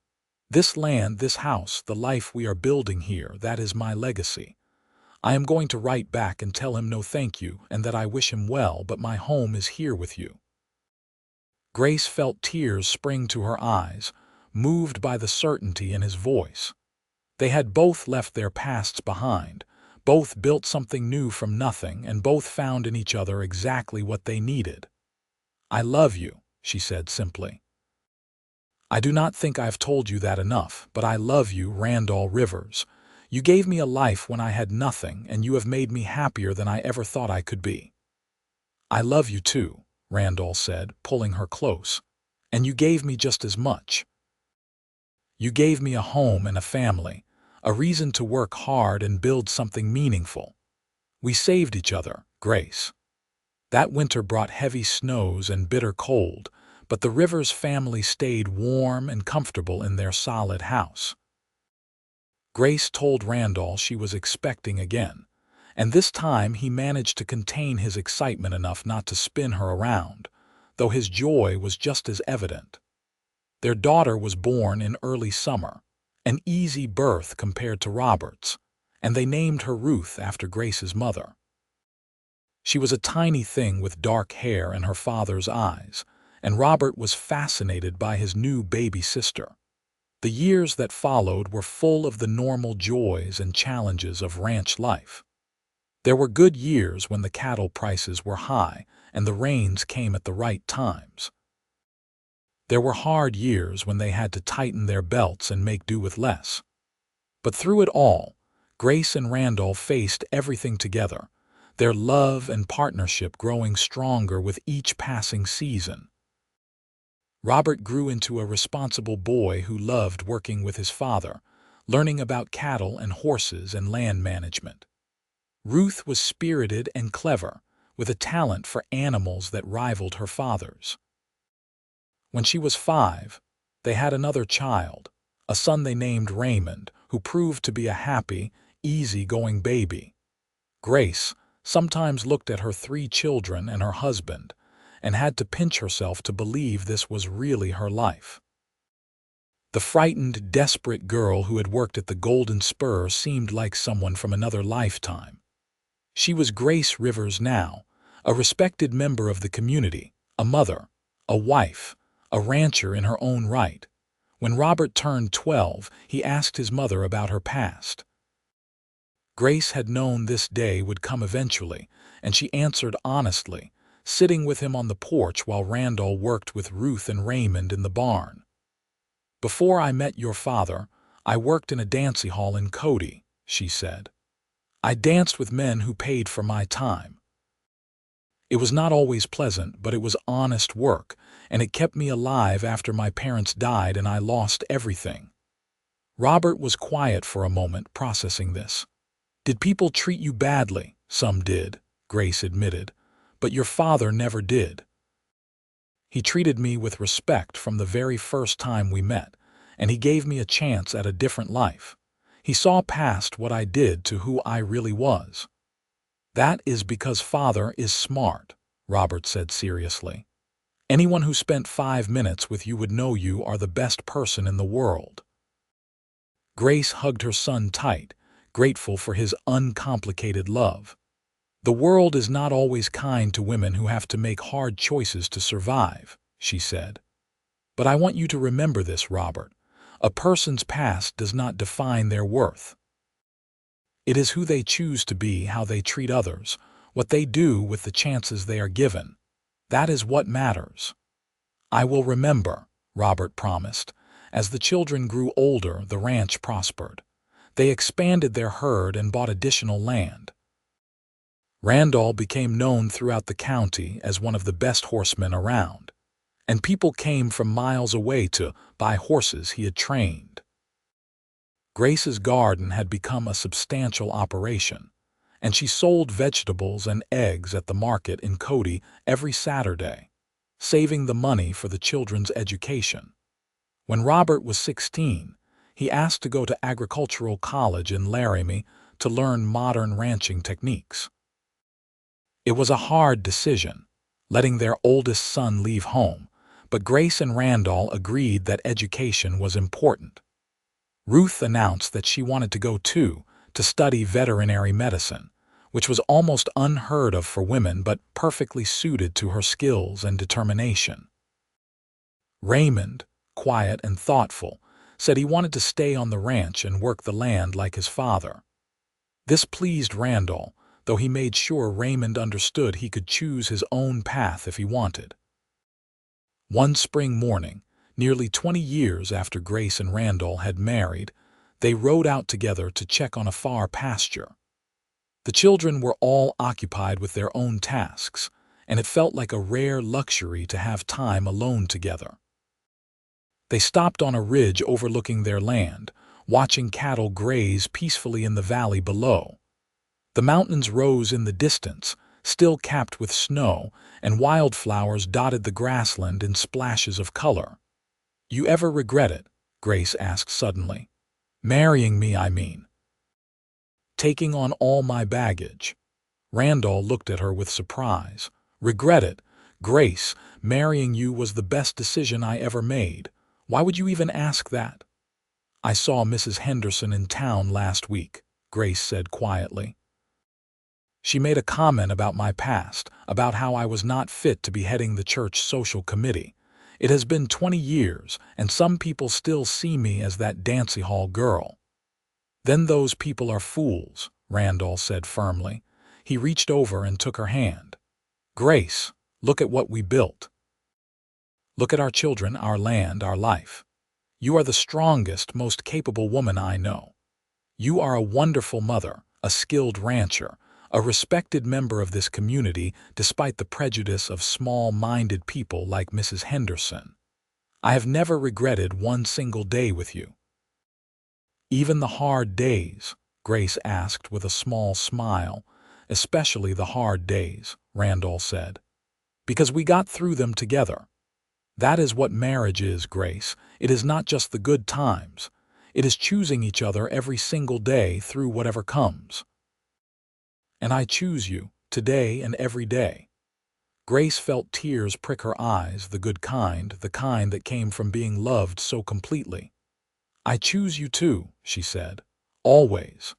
This land, this house, the life we are building here, that is my legacy. I am going to write back and tell him no thank you and that I wish him well, but my home is here with you. Grace felt tears spring to her eyes, moved by the certainty in his voice. They had both left their pasts behind, both built something new from nothing, and both found in each other exactly what they needed. I love you, she said simply. I do not think I have told you that enough, but I love you, Randall Rivers. You gave me a life when I had nothing, and you have made me happier than I ever thought I could be. I love you too, Randall said, pulling her close. And you gave me just as much. You gave me a home and a family, a reason to work hard and build something meaningful. We saved each other, Grace. That winter brought heavy snows and bitter cold, but the Rivers family stayed warm and comfortable in their solid house. Grace told Randall she was expecting again, and this time he managed to contain his excitement enough not to spin her around, though his joy was just as evident. Their daughter was born in early summer, an easy birth compared to Robert's, and they named her Ruth after Grace's mother. She was a tiny thing with dark hair and her father's eyes, and Robert was fascinated by his new baby sister. The years that followed were full of the normal joys and challenges of ranch life. There were good years when the cattle prices were high and the rains came at the right times. There were hard years when they had to tighten their belts and make do with less. But through it all, Grace and Randall faced everything together, their love and partnership growing stronger with each passing season. Robert grew into a responsible boy who loved working with his father, learning about cattle and horses and land management. Ruth was spirited and clever, with a talent for animals that rivaled her father's. When she was 5, they had another child, a son they named Raymond, who proved to be a happy, easy-going baby. Grace sometimes looked at her 3 children and her husband, and had to pinch herself to believe this was really her life. The frightened, desperate girl who had worked at the Golden Spur seemed like someone from another lifetime. She was Grace Rivers now, a respected member of the community, a mother, a wife, a rancher in her own right. When Robert turned 12, he asked his mother about her past. Grace had known this day would come eventually, and she answered honestly, sitting with him on the porch while Randall worked with Ruth and Raymond in the barn. Before I met your father, I worked in a dancehall in Cody, she said. I danced with men who paid for my time. It was not always pleasant, but it was honest work, and it kept me alive after my parents died and I lost everything. Robert was quiet for a moment, processing this. Did people treat you badly? Some did, Grace admitted, but your father never did. He treated me with respect from the very first time we met, and he gave me a chance at a different life. He saw past what I did to who I really was. That is because Father is smart, Robert said seriously. Anyone who spent 5 minutes with you would know you are the best person in the world. Grace hugged her son tight, grateful for his uncomplicated love. "The world is not always kind to women who have to make hard choices to survive," she said. "But I want you to remember this, Robert. A person's past does not define their worth. It is who they choose to be, how they treat others, what they do with the chances they are given. That is what matters." "I will remember," Robert promised. As the children grew older, the ranch prospered. They expanded their herd and bought additional land. Randall became known throughout the county as one of the best horsemen around, and people came from miles away to buy horses he had trained. Grace's garden had become a substantial operation, and she sold vegetables and eggs at the market in Cody every Saturday, saving the money for the children's education. When Robert was 16, he asked to go to agricultural college in Laramie to learn modern ranching techniques. It was a hard decision, letting their oldest son leave home, but Grace and Randall agreed that education was important. Ruth announced that she wanted to go too, to study veterinary medicine, which was almost unheard of for women but perfectly suited to her skills and determination. Raymond, quiet and thoughtful, said he wanted to stay on the ranch and work the land like his father. This pleased Randall, though he made sure Raymond understood he could choose his own path if he wanted. One spring morning, nearly 20 years after Grace and Randall had married, they rode out together to check on a far pasture. The children were all occupied with their own tasks, and it felt like a rare luxury to have time alone together. They stopped on a ridge overlooking their land, watching cattle graze peacefully in the valley below. The mountains rose in the distance, still capped with snow, and wildflowers dotted the grassland in splashes of color. "You ever regret it?" Grace asked suddenly. "Marrying me, I mean." "Taking on all my baggage." Randall looked at her with surprise. "Regret it? Grace, marrying you was the best decision I ever made. Why would you even ask that?" "I saw Mrs. Henderson in town last week," Grace said quietly. "She made a comment about my past, about how I was not fit to be heading the church social committee. It has been 20 years, and some people still see me as that Dancehall girl." "Then those people are fools," Randall said firmly. He reached over and took her hand. "Grace, look at what we built. Look at our children, our land, our life. You are the strongest, most capable woman I know. You are a wonderful mother, a skilled rancher, a respected member of this community despite the prejudice of small-minded people like Mrs. Henderson. I have never regretted one single day with you." "Even the hard days?" Grace asked with a small smile. "Especially the hard days," Randall said. "Because we got through them together. That is what marriage is, Grace. It is not just the good times. It is choosing each other every single day through whatever comes. And I choose you, today and every day." Grace felt tears prick her eyes, the good kind, the kind that came from being loved so completely. "I choose you too," she said. "Always."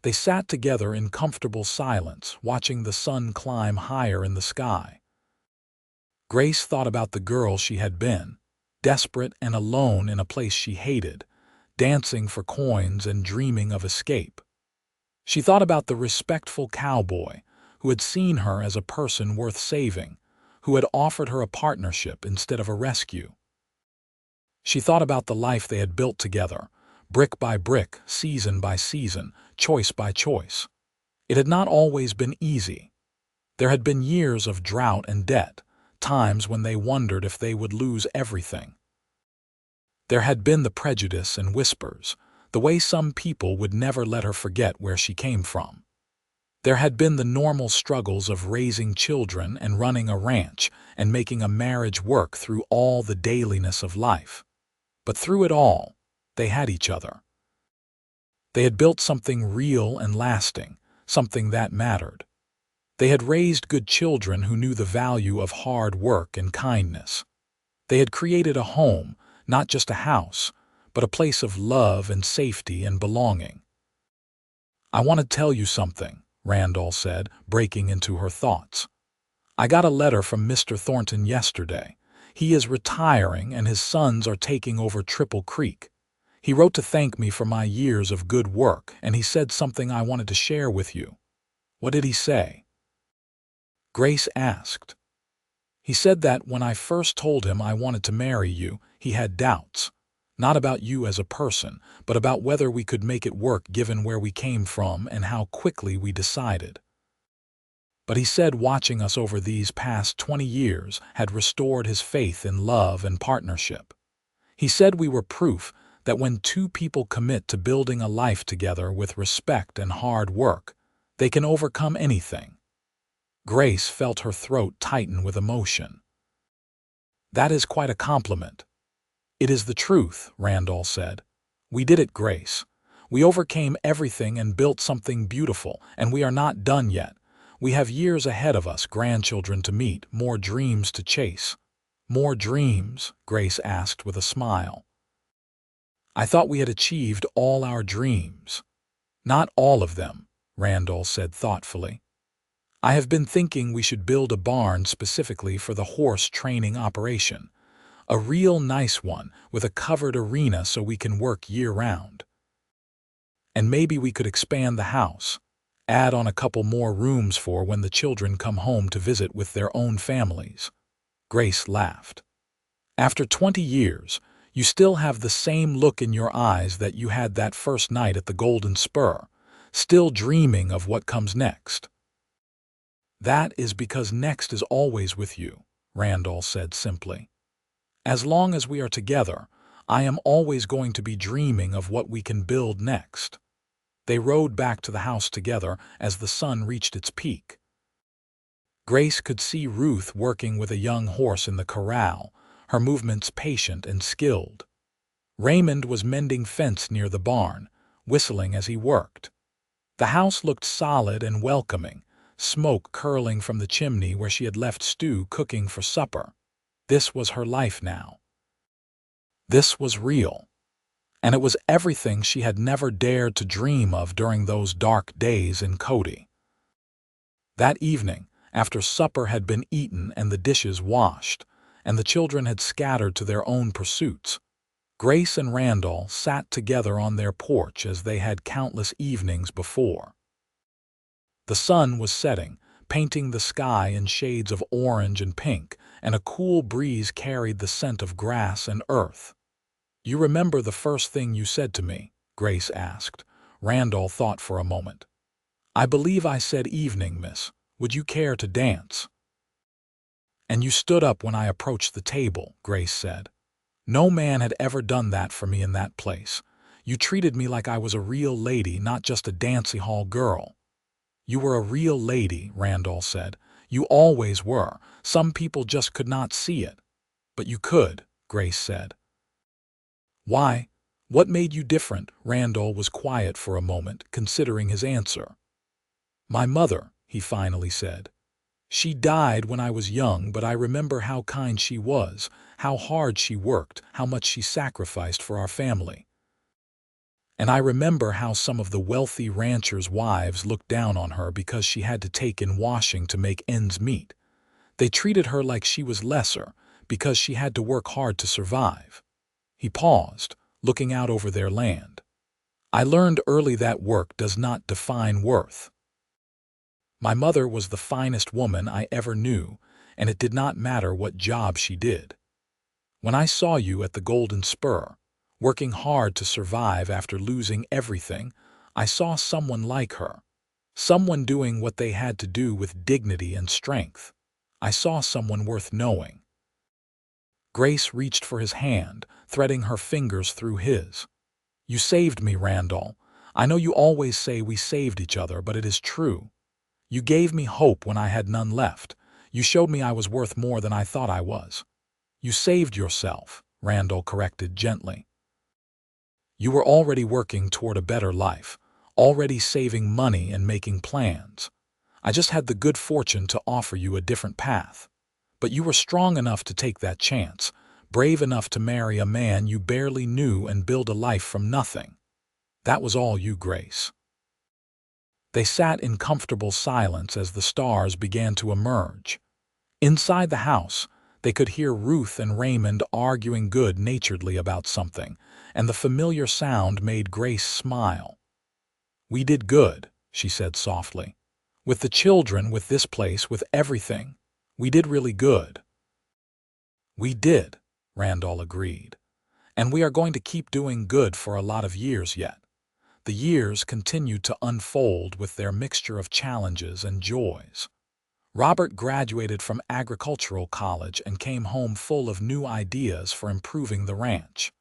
They sat together in comfortable silence, watching the sun climb higher in the sky. Grace thought about the girl she had been, desperate and alone in a place she hated, dancing for coins and dreaming of escape. She thought about the respectful cowboy who had seen her as a person worth saving, who had offered her a partnership instead of a rescue. She thought about the life they had built together, brick by brick, season by season, choice by choice. It had not always been easy. There had been years of drought and debt, times when they wondered if they would lose everything. There had been the prejudice and whispers, the way some people would never let her forget where she came from. There had been the normal struggles of raising children and running a ranch and making a marriage work through all the dailiness of life. But through it all, they had each other. They had built something real and lasting, something that mattered. They had raised good children who knew the value of hard work and kindness. They had created a home, not just a house, but a place of love and safety and belonging. "I want to tell you something," Randall said, breaking into her thoughts. "I got a letter from Mr. Thornton yesterday. He is retiring and his sons are taking over Triple Creek. He wrote to thank me for my years of good work, and he said something I wanted to share with you." "What did he say?" Grace asked. "He said that when I first told him I wanted to marry you, he had doubts. Not about you as a person, but about whether we could make it work given where we came from and how quickly we decided. But he said watching us over these past 20 years had restored his faith in love and partnership. He said we were proof that when two people commit to building a life together with respect and hard work, they can overcome anything." Grace felt her throat tighten with emotion. "That is quite a compliment." "It is the truth," Randall said. "We did it, Grace. We overcame everything and built something beautiful, and we are not done yet. We have years ahead of us, grandchildren to meet, more dreams to chase." "More dreams?" Grace asked with a smile. "I thought we had achieved all our dreams." "Not all of them," Randall said thoughtfully. "I have been thinking we should build a barn specifically for the horse training operation. A real nice one with a covered arena so we can work year-round. And maybe we could expand the house, add on a couple more rooms for when the children come home to visit with their own families." Grace laughed. "After 20 years, you still have the same look in your eyes that you had that first night at the Golden Spur, still dreaming of what comes next." "That is because next is always with you," Randall said simply. "As long as we are together, I am always going to be dreaming of what we can build next." They rode back to the house together as the sun reached its peak. Grace could see Ruth working with a young horse in the corral, her movements patient and skilled. Raymond was mending fence near the barn, whistling as he worked. The house looked solid and welcoming, smoke curling from the chimney where she had left Stu cooking for supper. This was her life now. This was real. And it was everything she had never dared to dream of during those dark days in Cody. That evening, after supper had been eaten and the dishes washed, and the children had scattered to their own pursuits, Grace and Randall sat together on their porch as they had countless evenings before. The sun was setting, painting the sky in shades of orange and pink, and a cool breeze carried the scent of grass and earth. "You remember the first thing you said to me?" Grace asked. Randall thought for a moment. "I believe I said, 'Evening, miss. Would you care to dance?' And you stood up when I approached the table," Grace said. "No man had ever done that for me in that place. You treated me like I was a real lady, not just a Dancehall girl." "You were a real lady," Randall said. "You always were. Some people just could not see it." "But you could," Grace said. "Why? What made you different?" Randall was quiet for a moment, considering his answer. "My mother," he finally said. "She died when I was young, but I remember how kind she was, how hard she worked, how much she sacrificed for our family. And I remember how some of the wealthy ranchers' wives looked down on her because she had to take in washing to make ends meet. They treated her like she was lesser because she had to work hard to survive." He paused, looking out over their land. "I learned early that work does not define worth. My mother was the finest woman I ever knew, and it did not matter what job she did. When I saw you at the Golden Spur, working hard to survive after losing everything, I saw someone like her. Someone doing what they had to do with dignity and strength. I saw someone worth knowing." Grace reached for his hand, threading her fingers through his. "You saved me, Randall. I know you always say we saved each other, but it is true. You gave me hope when I had none left. You showed me I was worth more than I thought I was." "You saved yourself," Randall corrected gently. "You were already working toward a better life, already saving money and making plans. I just had the good fortune to offer you a different path. But you were strong enough to take that chance, brave enough to marry a man you barely knew and build a life from nothing. That was all you, Grace." They sat in comfortable silence as the stars began to emerge. Inside the house, they could hear Ruth and Raymond arguing good-naturedly about something, and the familiar sound made Grace smile. "We did good," she said softly. "With the children, with this place, with everything. We did really good." "We did," Randall agreed. "And we are going to keep doing good for a lot of years yet." The years continued to unfold with their mixture of challenges and joys. Robert graduated from agricultural college and came home full of new ideas for improving the ranch.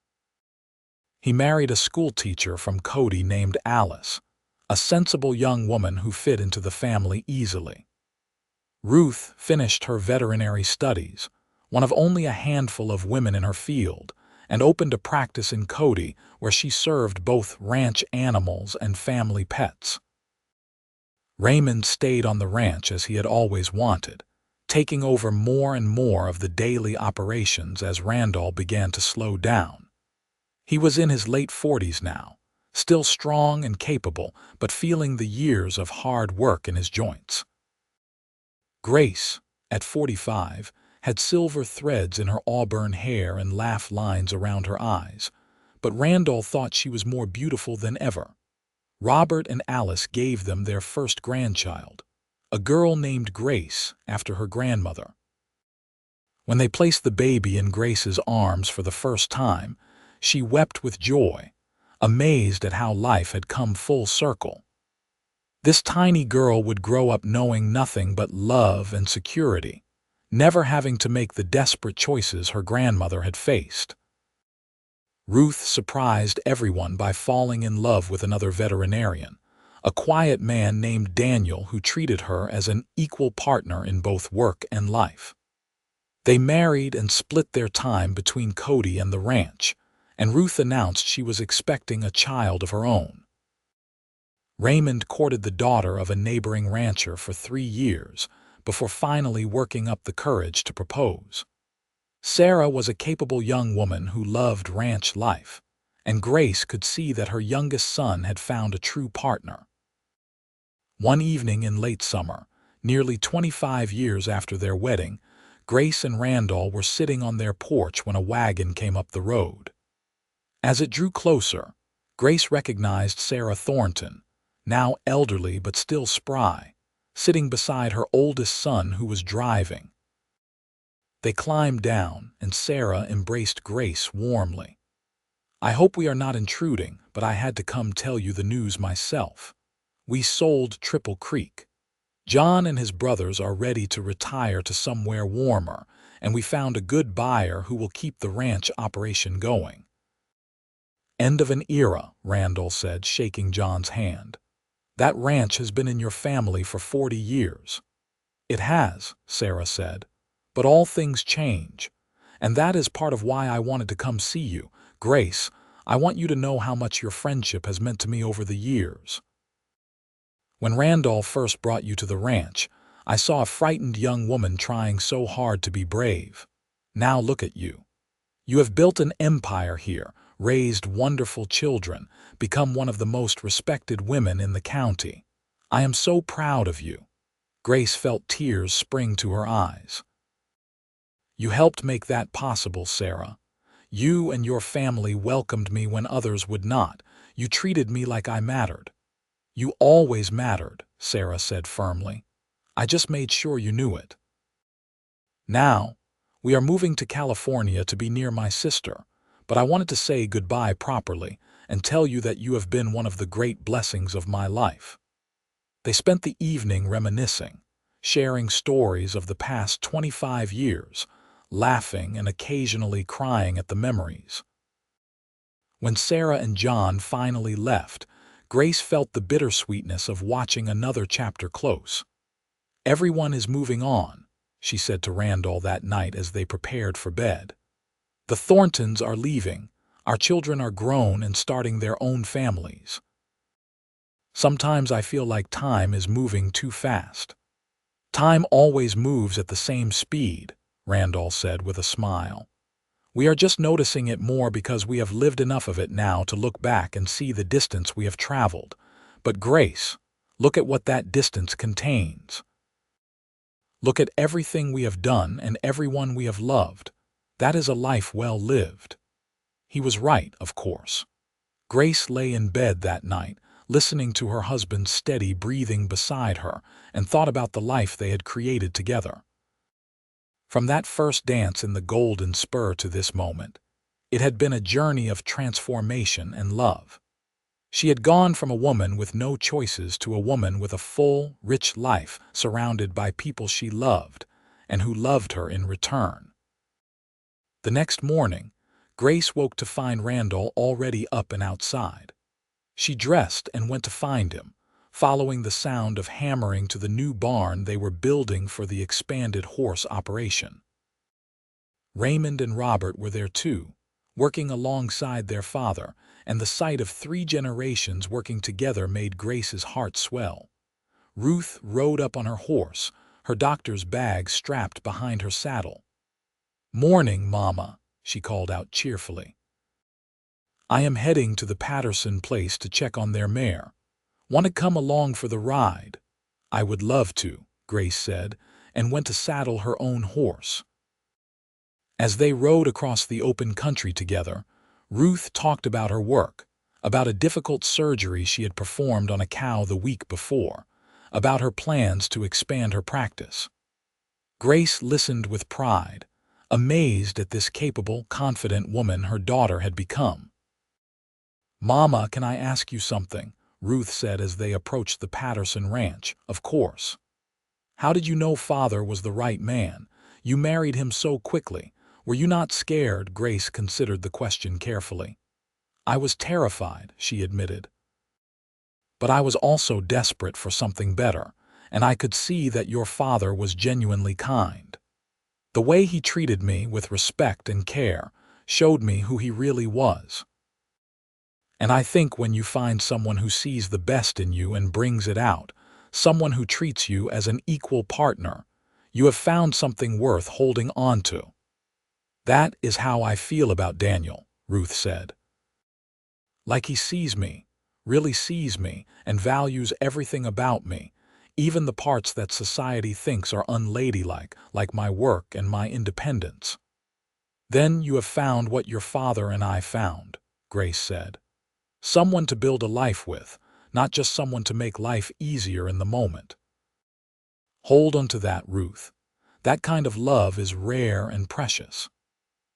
He married a schoolteacher from Cody named Alice, a sensible young woman who fit into the family easily. Ruth finished her veterinary studies, one of only a handful of women in her field, and opened a practice in Cody where she served both ranch animals and family pets. Raymond stayed on the ranch as he had always wanted, taking over more and more of the daily operations as Randall began to slow down. He was in his late 40s now, still strong and capable, but feeling the years of hard work in his joints. Grace, at 45, had silver threads in her auburn hair and laugh lines around her eyes, but Randall thought she was more beautiful than ever. Robert and Alice gave them their first grandchild, a girl named Grace after her grandmother. When they placed the baby in Grace's arms for the first time, she wept with joy, amazed at how life had come full circle. This tiny girl would grow up knowing nothing but love and security, never having to make the desperate choices her grandmother had faced. Ruth surprised everyone by falling in love with another veterinarian, a quiet man named Daniel who treated her as an equal partner in both work and life. They married and split their time between Cody and the ranch, and Ruth announced she was expecting a child of her own. Raymond courted the daughter of a neighboring rancher for 3 years before finally working up the courage to propose. Sarah was a capable young woman who loved ranch life, and Grace could see that her youngest son had found a true partner. One evening in late summer, nearly 25 years after their wedding, Grace and Randall were sitting on their porch when a wagon came up the road. As it drew closer, Grace recognized Sarah Thornton, now elderly but still spry, sitting beside her oldest son who was driving. They climbed down, and Sarah embraced Grace warmly. "I hope we are not intruding, but I had to come tell you the news myself. We sold Triple Creek. John and his brothers are ready to retire to somewhere warmer, and we found a good buyer who will keep the ranch operation going." "End of an era," Randall said, shaking John's hand. "That ranch has been in your family for 40 years. "It has," Sarah said. "But all things change. And that is part of why I wanted to come see you. Grace, I want you to know how much your friendship has meant to me over the years. When Randall first brought you to the ranch, I saw a frightened young woman trying so hard to be brave. Now look at you. You have built an empire here, raised wonderful children, become one of the most respected women in the county. I am so proud of you." Grace felt tears spring to her eyes. "You helped make that possible, Sarah. You and your family welcomed me when others would not. You treated me like I mattered." "You always mattered," Sarah said firmly. "I just made sure you knew it." "Now, we are moving to California to be near my sister, but I wanted to say goodbye properly and tell you that you have been one of the great blessings of my life." They spent the evening reminiscing, sharing stories of the past 25 years, laughing and occasionally crying at the memories. When Sarah and John finally left, Grace felt the bittersweetness of watching another chapter close. "Everyone is moving on," she said to Randall that night as they prepared for bed. "The Thorntons are leaving. Our children are grown and starting their own families. Sometimes I feel like time is moving too fast." "Time always moves at the same speed," Randall said with a smile. "We are just noticing it more because we have lived enough of it now to look back and see the distance we have traveled. But Grace, Look at what that distance contains. Look at everything we have done and everyone we have loved. That is a life well lived." He was right, of course. Grace lay in bed that night, listening to her husband's steady breathing beside her, and thought about the life they had created together. From that first dance in the Golden Spur to this moment, it had been a journey of transformation and love. She had gone from a woman with no choices to a woman with a full, rich life surrounded by people she loved and who loved her in return. The next morning, Grace woke to find Randall already up and outside. She dressed and went to find him, following the sound of hammering to the new barn they were building for the expanded horse operation. Raymond and Robert were there too, working alongside their father, and the sight of 3 generations working together made Grace's heart swell. Ruth rode up on her horse, her doctor's bag strapped behind her saddle. "Morning, Mama," she called out cheerfully. "I am heading to the Patterson place to check on their mare. Want to come along for the ride?" "I would love to," Grace said, and went to saddle her own horse. As they rode across the open country together, Ruth talked about her work, about a difficult surgery she had performed on a cow the week before, about her plans to expand her practice. Grace listened with pride, amazed at this capable, confident woman her daughter had become. "Mama, can I ask you something?" Ruth said as they approached the Patterson ranch. "Of course." "How did you know Father was the right man? You married him so quickly. Were you not scared?" Grace considered the question carefully. "I was terrified," she admitted. "But I was also desperate for something better, and I could see that your father was genuinely kind. The way he treated me with respect and care showed me who he really was. And I think when you find someone who sees the best in you and brings it out, someone who treats you as an equal partner, you have found something worth holding on to." "That is how I feel about Daniel," Ruth said. "Like he sees me, really sees me, and values everything about me, even the parts that society thinks are unladylike, like my work and my independence." "Then you have found what your father and I found," Grace said. "Someone to build a life with, not just someone to make life easier in the moment." "Hold on to that, Ruth. That kind of love is rare and precious."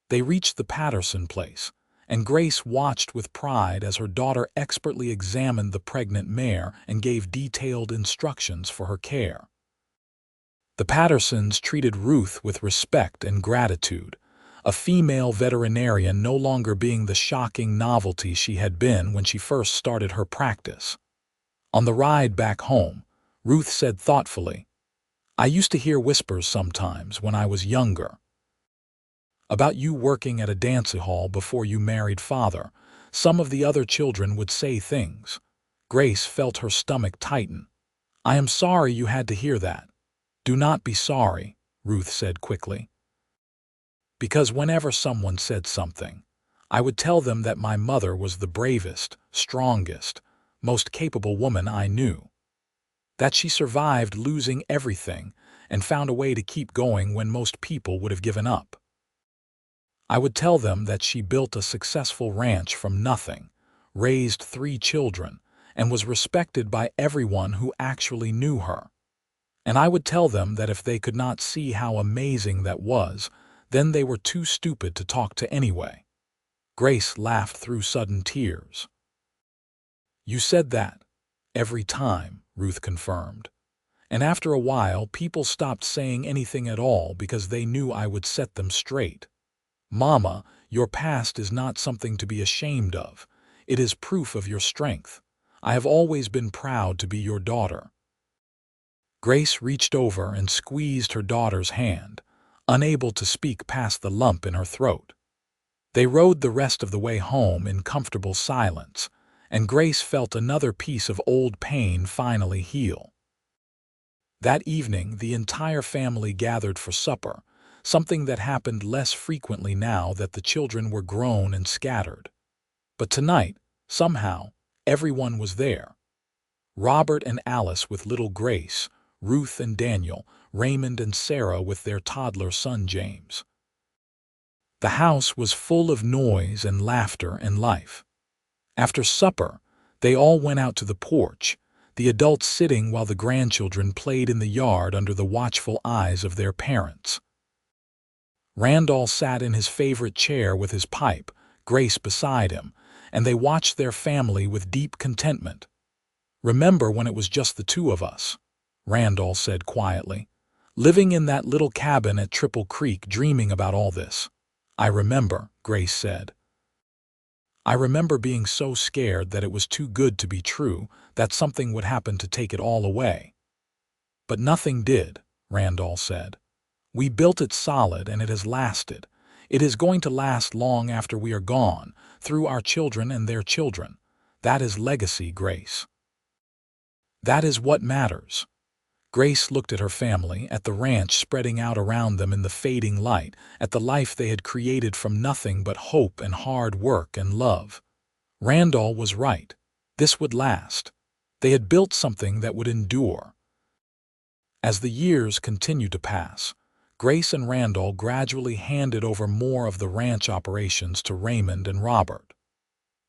They reached the Patterson place, and Grace watched with pride as her daughter expertly examined the pregnant mare and gave detailed instructions for her care. The Pattersons treated Ruth with respect and gratitude, a female veterinarian no longer being the shocking novelty she had been when she first started her practice. On the ride back home, Ruth said thoughtfully, "I used to hear whispers sometimes when I was younger. About you working at a Dancehall before you married Father. Some of the other children would say things." Grace felt her stomach tighten. "I am sorry you had to hear that." "Do not be sorry," Ruth said quickly. "Because whenever someone said something, I would tell them that my mother was the bravest, strongest, most capable woman I knew. That she survived losing everything and found a way to keep going when most people would have given up. I would tell them that she built a successful ranch from nothing, raised 3 children, and was respected by everyone who actually knew her. And I would tell them that if they could not see how amazing that was, then they were too stupid to talk to anyway." Grace laughed through sudden tears. "You said that every time," Ruth confirmed. "And after a while, people stopped saying anything at all because they knew I would set them straight. Mama, your past is not something to be ashamed of. It is proof of your strength. I have always been proud to be your daughter." Grace reached over and squeezed her daughter's hand, unable to speak past the lump in her throat. They rode the rest of the way home in comfortable silence, and Grace felt another piece of old pain finally heal. That evening, the entire family gathered for supper, something that happened less frequently now that the children were grown and scattered. But tonight, somehow, everyone was there. Robert and Alice with little Grace, Ruth and Daniel, Raymond and Sarah with their toddler son James. The house was full of noise and laughter and life. After supper, they all went out to the porch, the adults sitting while the grandchildren played in the yard under the watchful eyes of their parents. Randall sat in his favorite chair with his pipe, Grace beside him, and they watched their family with deep contentment. "Remember when it was just the two of us," Randall said quietly, "living in that little cabin at Triple Creek dreaming about all this." "I remember," Grace said. "I remember being so scared that it was too good to be true, that something would happen to take it all away." "But nothing did," Randall said. "We built it solid and it has lasted. It is going to last long after we are gone, through our children and their children. That is legacy, Grace. That is what matters." Grace looked at her family, at the ranch spreading out around them in the fading light, at the life they had created from nothing but hope and hard work and love. Randall was right. This would last. They had built something that would endure. As the years continued to pass, Grace and Randall gradually handed over more of the ranch operations to Raymond and Robert.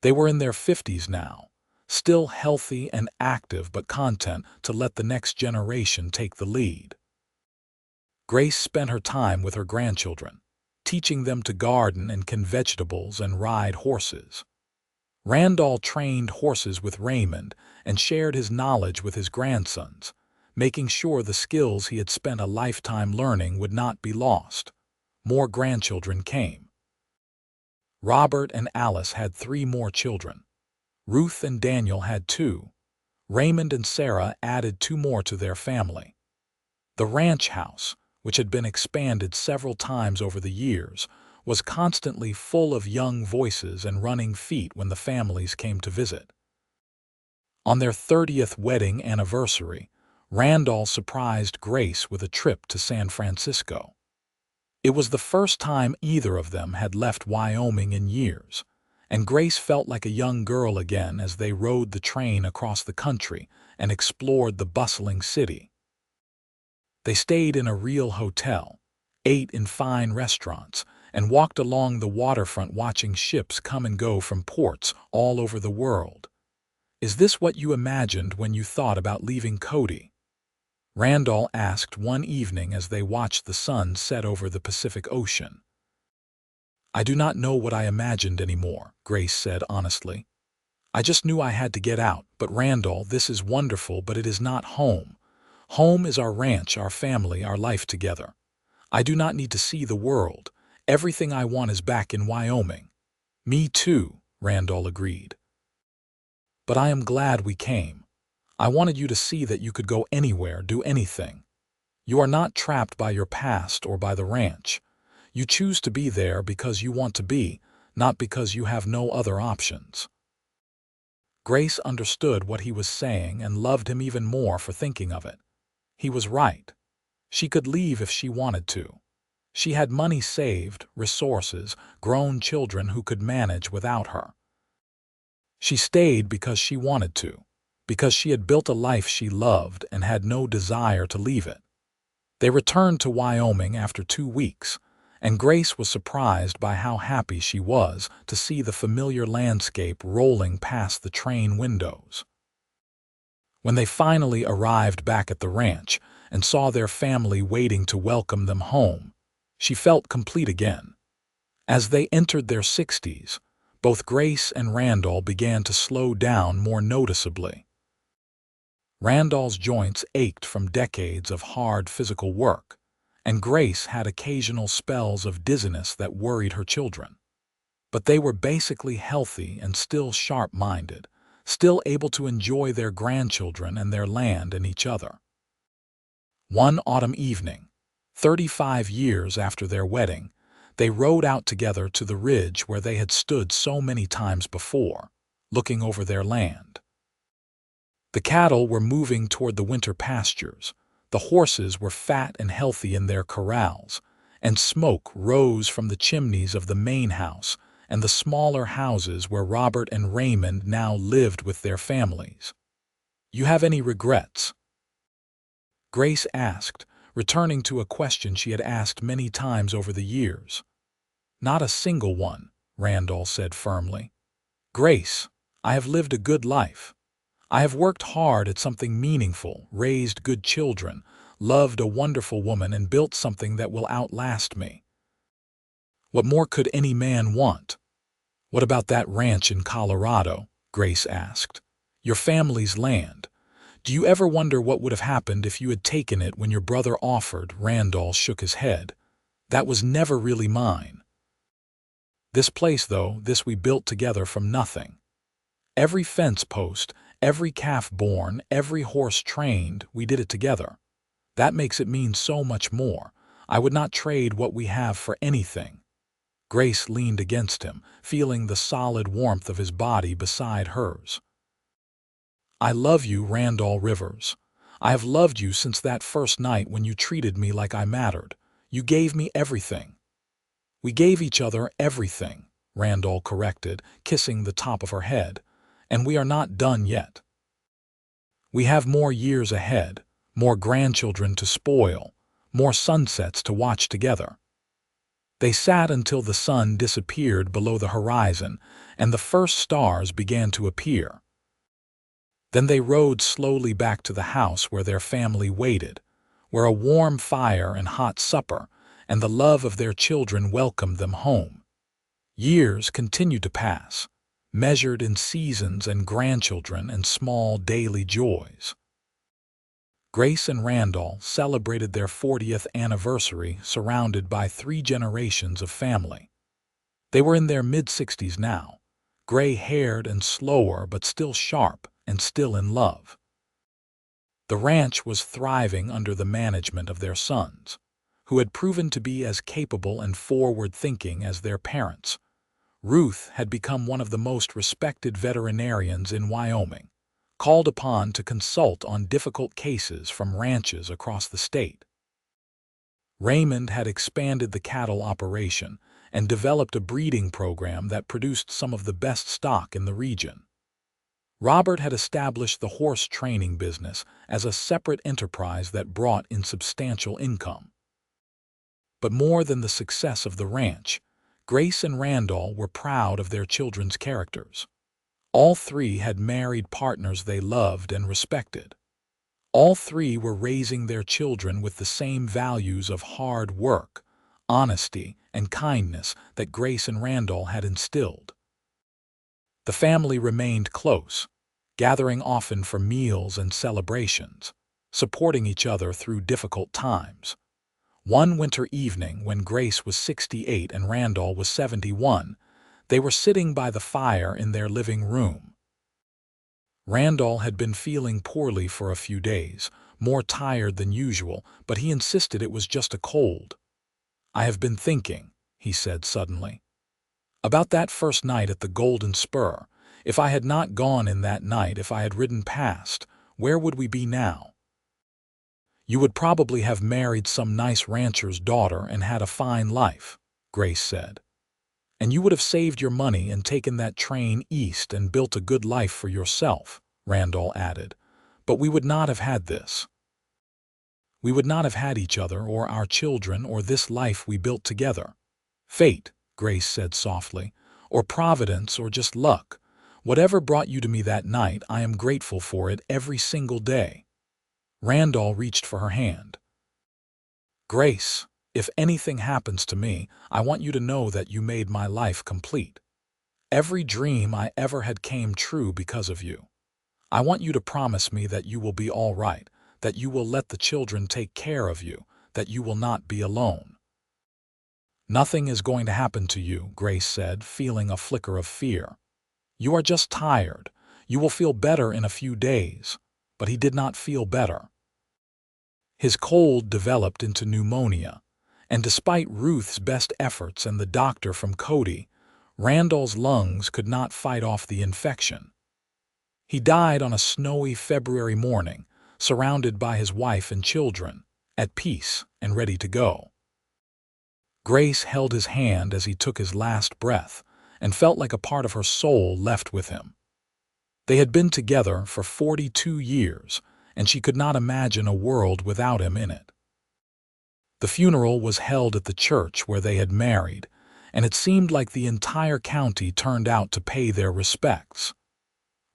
They were in their 50s now, still healthy and active but content to let the next generation take the lead. Grace spent her time with her grandchildren, teaching them to garden and can vegetables and ride horses. Randall trained horses with Raymond and shared his knowledge with his grandsons, making sure the skills he had spent a lifetime learning would not be lost. More grandchildren came. Robert and Alice had 3 more children. Ruth and Daniel had 2. Raymond and Sarah added 2 more to their family. The ranch house, which had been expanded several times over the years, was constantly full of young voices and running feet when the families came to visit. On their 30th wedding anniversary, Randall surprised Grace with a trip to San Francisco. It was the first time either of them had left Wyoming in years, and Grace felt like a young girl again as they rode the train across the country and explored the bustling city. They stayed in a real hotel, ate in fine restaurants, and walked along the waterfront watching ships come and go from ports all over the world. "Is this what you imagined when you thought about leaving Cody?" Randall asked one evening as they watched the sun set over the Pacific Ocean. "I do not know what I imagined anymore," Grace said honestly. "I just knew I had to get out, but Randall, this is wonderful, but it is not home. Home is our ranch, our family, our life together. I do not need to see the world. Everything I want is back in Wyoming." "Me too," Randall agreed. "But I am glad we came. I wanted you to see that you could go anywhere, do anything. You are not trapped by your past or by the ranch. You choose to be there because you want to be, not because you have no other options." Grace understood what he was saying and loved him even more for thinking of it. He was right. She could leave if she wanted to. She had money saved, resources, grown children who could manage without her. She stayed because she wanted to, because she had built a life she loved and had no desire to leave it. They returned to Wyoming after 2 weeks, and Grace was surprised by how happy she was to see the familiar landscape rolling past the train windows. When they finally arrived back at the ranch and saw their family waiting to welcome them home, she felt complete again. As they entered their 60s, both Grace and Randall began to slow down more noticeably. Randall's joints ached from decades of hard physical work, and Grace had occasional spells of dizziness that worried her children. But they were basically healthy and still sharp-minded, still able to enjoy their grandchildren and their land and each other. One autumn evening, 35 years after their wedding, they rode out together to the ridge where they had stood so many times before, looking over their land. The cattle were moving toward the winter pastures, the horses were fat and healthy in their corrals, and smoke rose from the chimneys of the main house and the smaller houses where Robert and Raymond now lived with their families. You have any regrets?" Grace asked, returning to a question she had asked many times over the years. "Not a single one," Randall said firmly. "Grace, I have lived a good life. I have worked hard at something meaningful, raised good children, loved a wonderful woman, and built something that will outlast me. What more could any man want?" "What about that ranch in Colorado?" Grace asked. "Your family's land. Do you ever wonder what would have happened if you had taken it when your brother offered?" Randall shook his head. "That was never really mine. This place, though, this we built together from nothing. Every fence post, every calf born, every horse trained, we did it together. That makes it mean so much more. I would not trade what we have for anything." Grace leaned against him, feeling the solid warmth of his body beside hers. "I love you, Randall Rivers. I have loved you since that first night when you treated me like I mattered. You gave me everything." "We gave each other everything," Randall corrected, kissing the top of her head. "And we are not done yet. We have more years ahead, more grandchildren to spoil, more sunsets to watch together." They sat until the sun disappeared below the horizon and the first stars began to appear. Then they rode slowly back to the house where their family waited, where a warm fire and hot supper and the love of their children welcomed them home. Years continued to pass, measured in seasons and grandchildren and small daily joys. Grace and Randall celebrated their 40th anniversary surrounded by 3 generations of family. They were in their mid-60s now, gray-haired and slower but still sharp and still in love. The ranch was thriving under the management of their sons, who had proven to be as capable and forward-thinking as their parents. Ruth had become one of the most respected veterinarians in Wyoming, called upon to consult on difficult cases from ranches across the state. Raymond had expanded the cattle operation and developed a breeding program that produced some of the best stock in the region. Robert had established the horse training business as a separate enterprise that brought in substantial income. But more than the success of the ranch, Grace and Randall were proud of their children's characters. All 3 had married partners they loved and respected. All 3 were raising their children with the same values of hard work, honesty, and kindness that Grace and Randall had instilled. The family remained close, gathering often for meals and celebrations, supporting each other through difficult times. One winter evening, when Grace was 68 and Randall was 71, they were sitting by the fire in their living room. Randall had been feeling poorly for a few days, more tired than usual, but he insisted it was just a cold. "I have been thinking," he said suddenly, "about that first night at the Golden Spur. If I had not gone in that night, if I had ridden past, where would we be now?" "You would probably have married some nice rancher's daughter and had a fine life," Grace said. "And you would have saved your money and taken that train east and built a good life for yourself," Randall added. "But we would not have had this. We would not have had each other or our children or this life we built together. Fate," Grace said softly, "or providence or just luck. Whatever brought you to me that night, I am grateful for it every single day." Randall reached for her hand. "Grace, if anything happens to me, I want you to know that you made my life complete. Every dream I ever had came true because of you. I want you to promise me that you will be all right, that you will let the children take care of you, that you will not be alone." "Nothing is going to happen to you," Grace said, feeling a flicker of fear. "You are just tired. You will feel better in a few days." But he did not feel better. His cold developed into pneumonia, and despite Ruth's best efforts and the doctor from Cody, Randall's lungs could not fight off the infection. He died on a snowy February morning, surrounded by his wife and children, at peace and ready to go. Grace held his hand as he took his last breath and felt like a part of her soul left with him. They had been together for 42 years, and she could not imagine a world without him in it. The funeral was held at the church where they had married, and it seemed like the entire county turned out to pay their respects.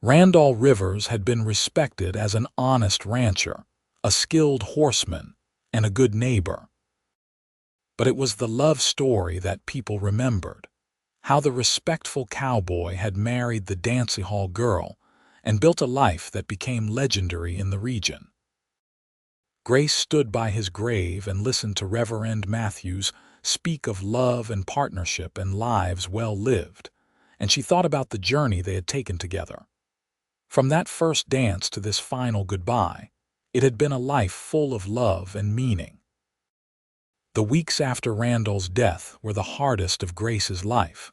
Randall Rivers had been respected as an honest rancher, a skilled horseman, and a good neighbor. But it was the love story that people remembered, how the respectful cowboy had married the Dancehall girl and built a life that became legendary in the region. Grace stood by his grave and listened to Reverend Matthews speak of love and partnership and lives well lived, and she thought about the journey they had taken together. From that first dance to this final goodbye, it had been a life full of love and meaning. The weeks after Randall's death were the hardest of Grace's life.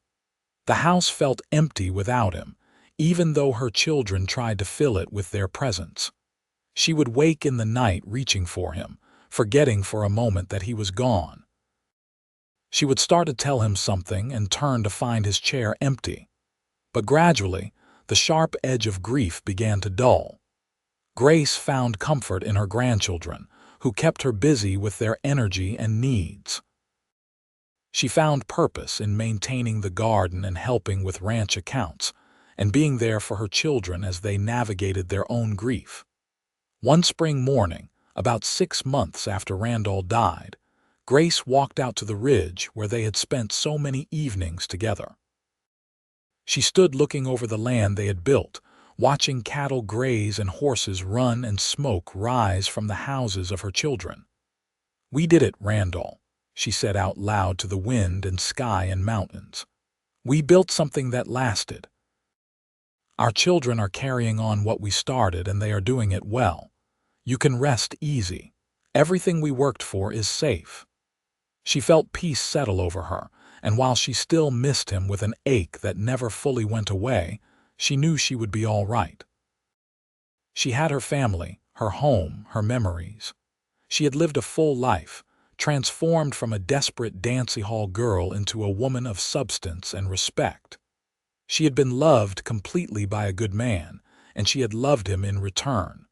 The house felt empty without him, even though her children tried to fill it with their presence. She would wake in the night reaching for him, forgetting for a moment that he was gone. She would start to tell him something and turn to find his chair empty. But gradually, the sharp edge of grief began to dull. Grace found comfort in her grandchildren, who kept her busy with their energy and needs. She found purpose in maintaining the garden and helping with ranch accounts, and being there for her children as they navigated their own grief. One spring morning, about 6 months after Randall died, Grace walked out to the ridge where they had spent so many evenings together. She stood looking over the land they had built, watching cattle graze and horses run and smoke rise from the houses of her children. "We did it, Randall," she said out loud to the wind and sky and mountains. "We built something that lasted. Our children are carrying on what we started, and they are doing it well. You can rest easy. Everything we worked for is safe." She felt peace settle over her, and while she still missed him with an ache that never fully went away, she knew she would be all right. She had her family, her home, her memories. She had lived a full life, transformed from a desperate Dancehall girl into a woman of substance and respect. She had been loved completely by a good man, and she had loved him in return.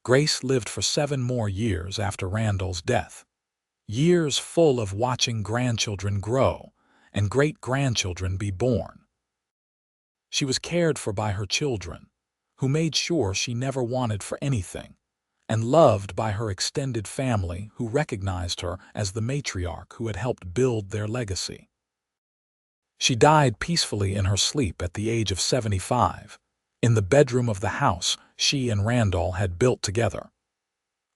Grace lived for 7 more years after Randall's death. Years full of watching grandchildren grow and great-grandchildren be born. She was cared for by her children, who made sure she never wanted for anything, and loved by her extended family who recognized her as the matriarch who had helped build their legacy. She died peacefully in her sleep at the age of 75, in the bedroom of the house she and Randall had built together.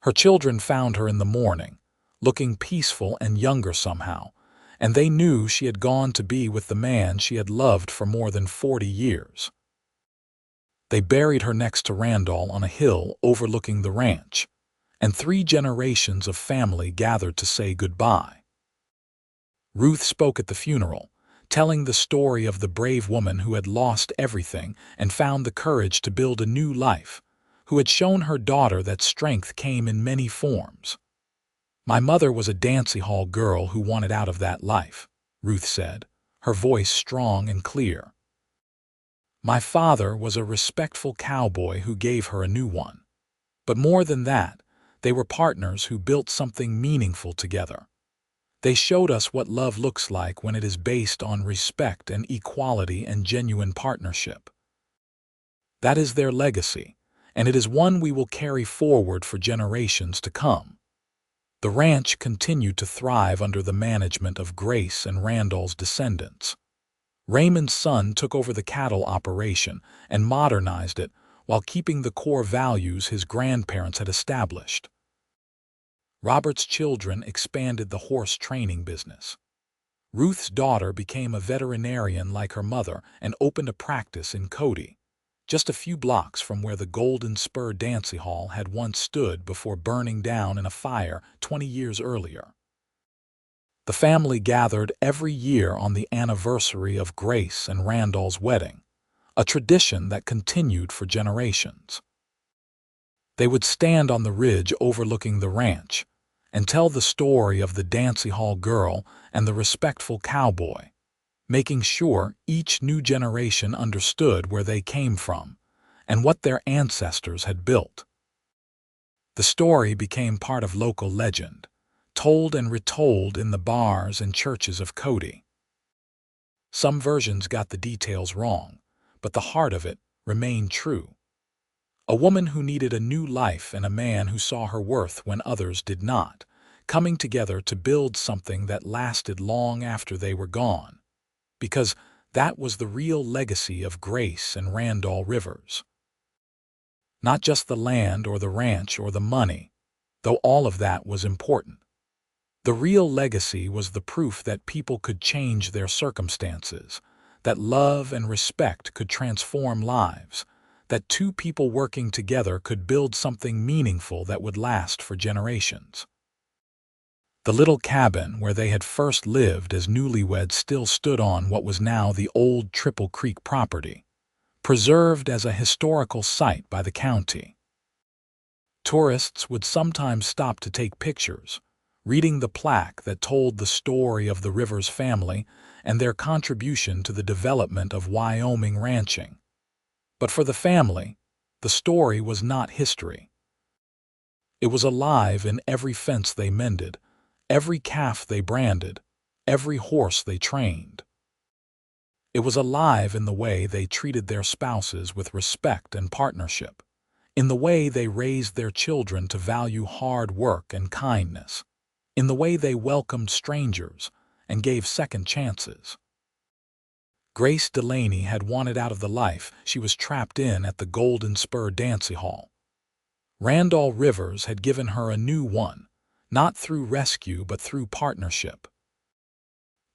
Her children found her in the morning, looking peaceful and younger somehow, and they knew she had gone to be with the man she had loved for more than 40 years. They buried her next to Randall on a hill overlooking the ranch, and 3 generations of family gathered to say goodbye. Ruth spoke at the funeral, telling the story of the brave woman who had lost everything and found the courage to build a new life, who had shown her daughter that strength came in many forms. "My mother was a Dancehall girl who wanted out of that life," Ruth said, her voice strong and clear. "My father was a respectful cowboy who gave her a new one. But more than that, they were partners who built something meaningful together. They showed us what love looks like when it is based on respect and equality and genuine partnership. That is their legacy, and it is one we will carry forward for generations to come." The ranch continued to thrive under the management of Grace and Randall's descendants. Raymond's son took over the cattle operation and modernized it while keeping the core values his grandparents had established. Robert's children expanded the horse training business. Ruth's daughter became a veterinarian like her mother and opened a practice in Cody, just a few blocks from where the Golden Spur Dancehall had once stood before burning down in a fire 20 years earlier. The family gathered every year on the anniversary of Grace and Randall's wedding, a tradition that continued for generations. They would stand on the ridge overlooking the ranch and tell the story of the Dancehall girl and the respectful cowboy, making sure each new generation understood where they came from and what their ancestors had built. The story became part of local legend, told and retold in the bars and churches of Cody. Some versions got the details wrong, but the heart of it remained true. A woman who needed a new life and a man who saw her worth when others did not, coming together to build something that lasted long after they were gone. Because that was the real legacy of Grace and Randall Rivers. Not just the land or the ranch or the money, though all of that was important. The real legacy was the proof that people could change their circumstances, that love and respect could transform lives, that two people working together could build something meaningful that would last for generations. The little cabin where they had first lived as newlyweds still stood on what was now the old Triple Creek property, preserved as a historical site by the county. Tourists would sometimes stop to take pictures, reading the plaque that told the story of the Rivers family and their contribution to the development of Wyoming ranching. But for the family, the story was not history. It was alive in every fence they mended, every calf they branded, every horse they trained. It was alive in the way they treated their spouses with respect and partnership, in the way they raised their children to value hard work and kindness, in the way they welcomed strangers and gave second chances. Grace Delaney had wanted out of the life she was trapped in at the Golden Spur Dancehall. Randall Rivers had given her a new one, not through rescue but through partnership.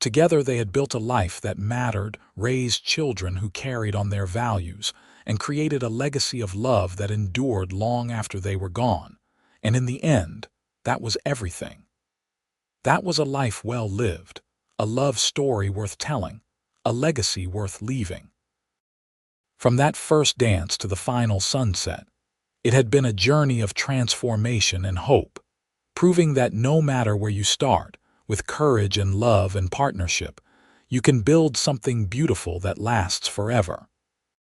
Together they had built a life that mattered, raised children who carried on their values, and created a legacy of love that endured long after they were gone. And in the end, that was everything. That was a life well lived, a love story worth telling, a legacy worth leaving. From that first dance to the final sunset, it had been a journey of transformation and hope, proving that no matter where you start, with courage and love and partnership, you can build something beautiful that lasts forever.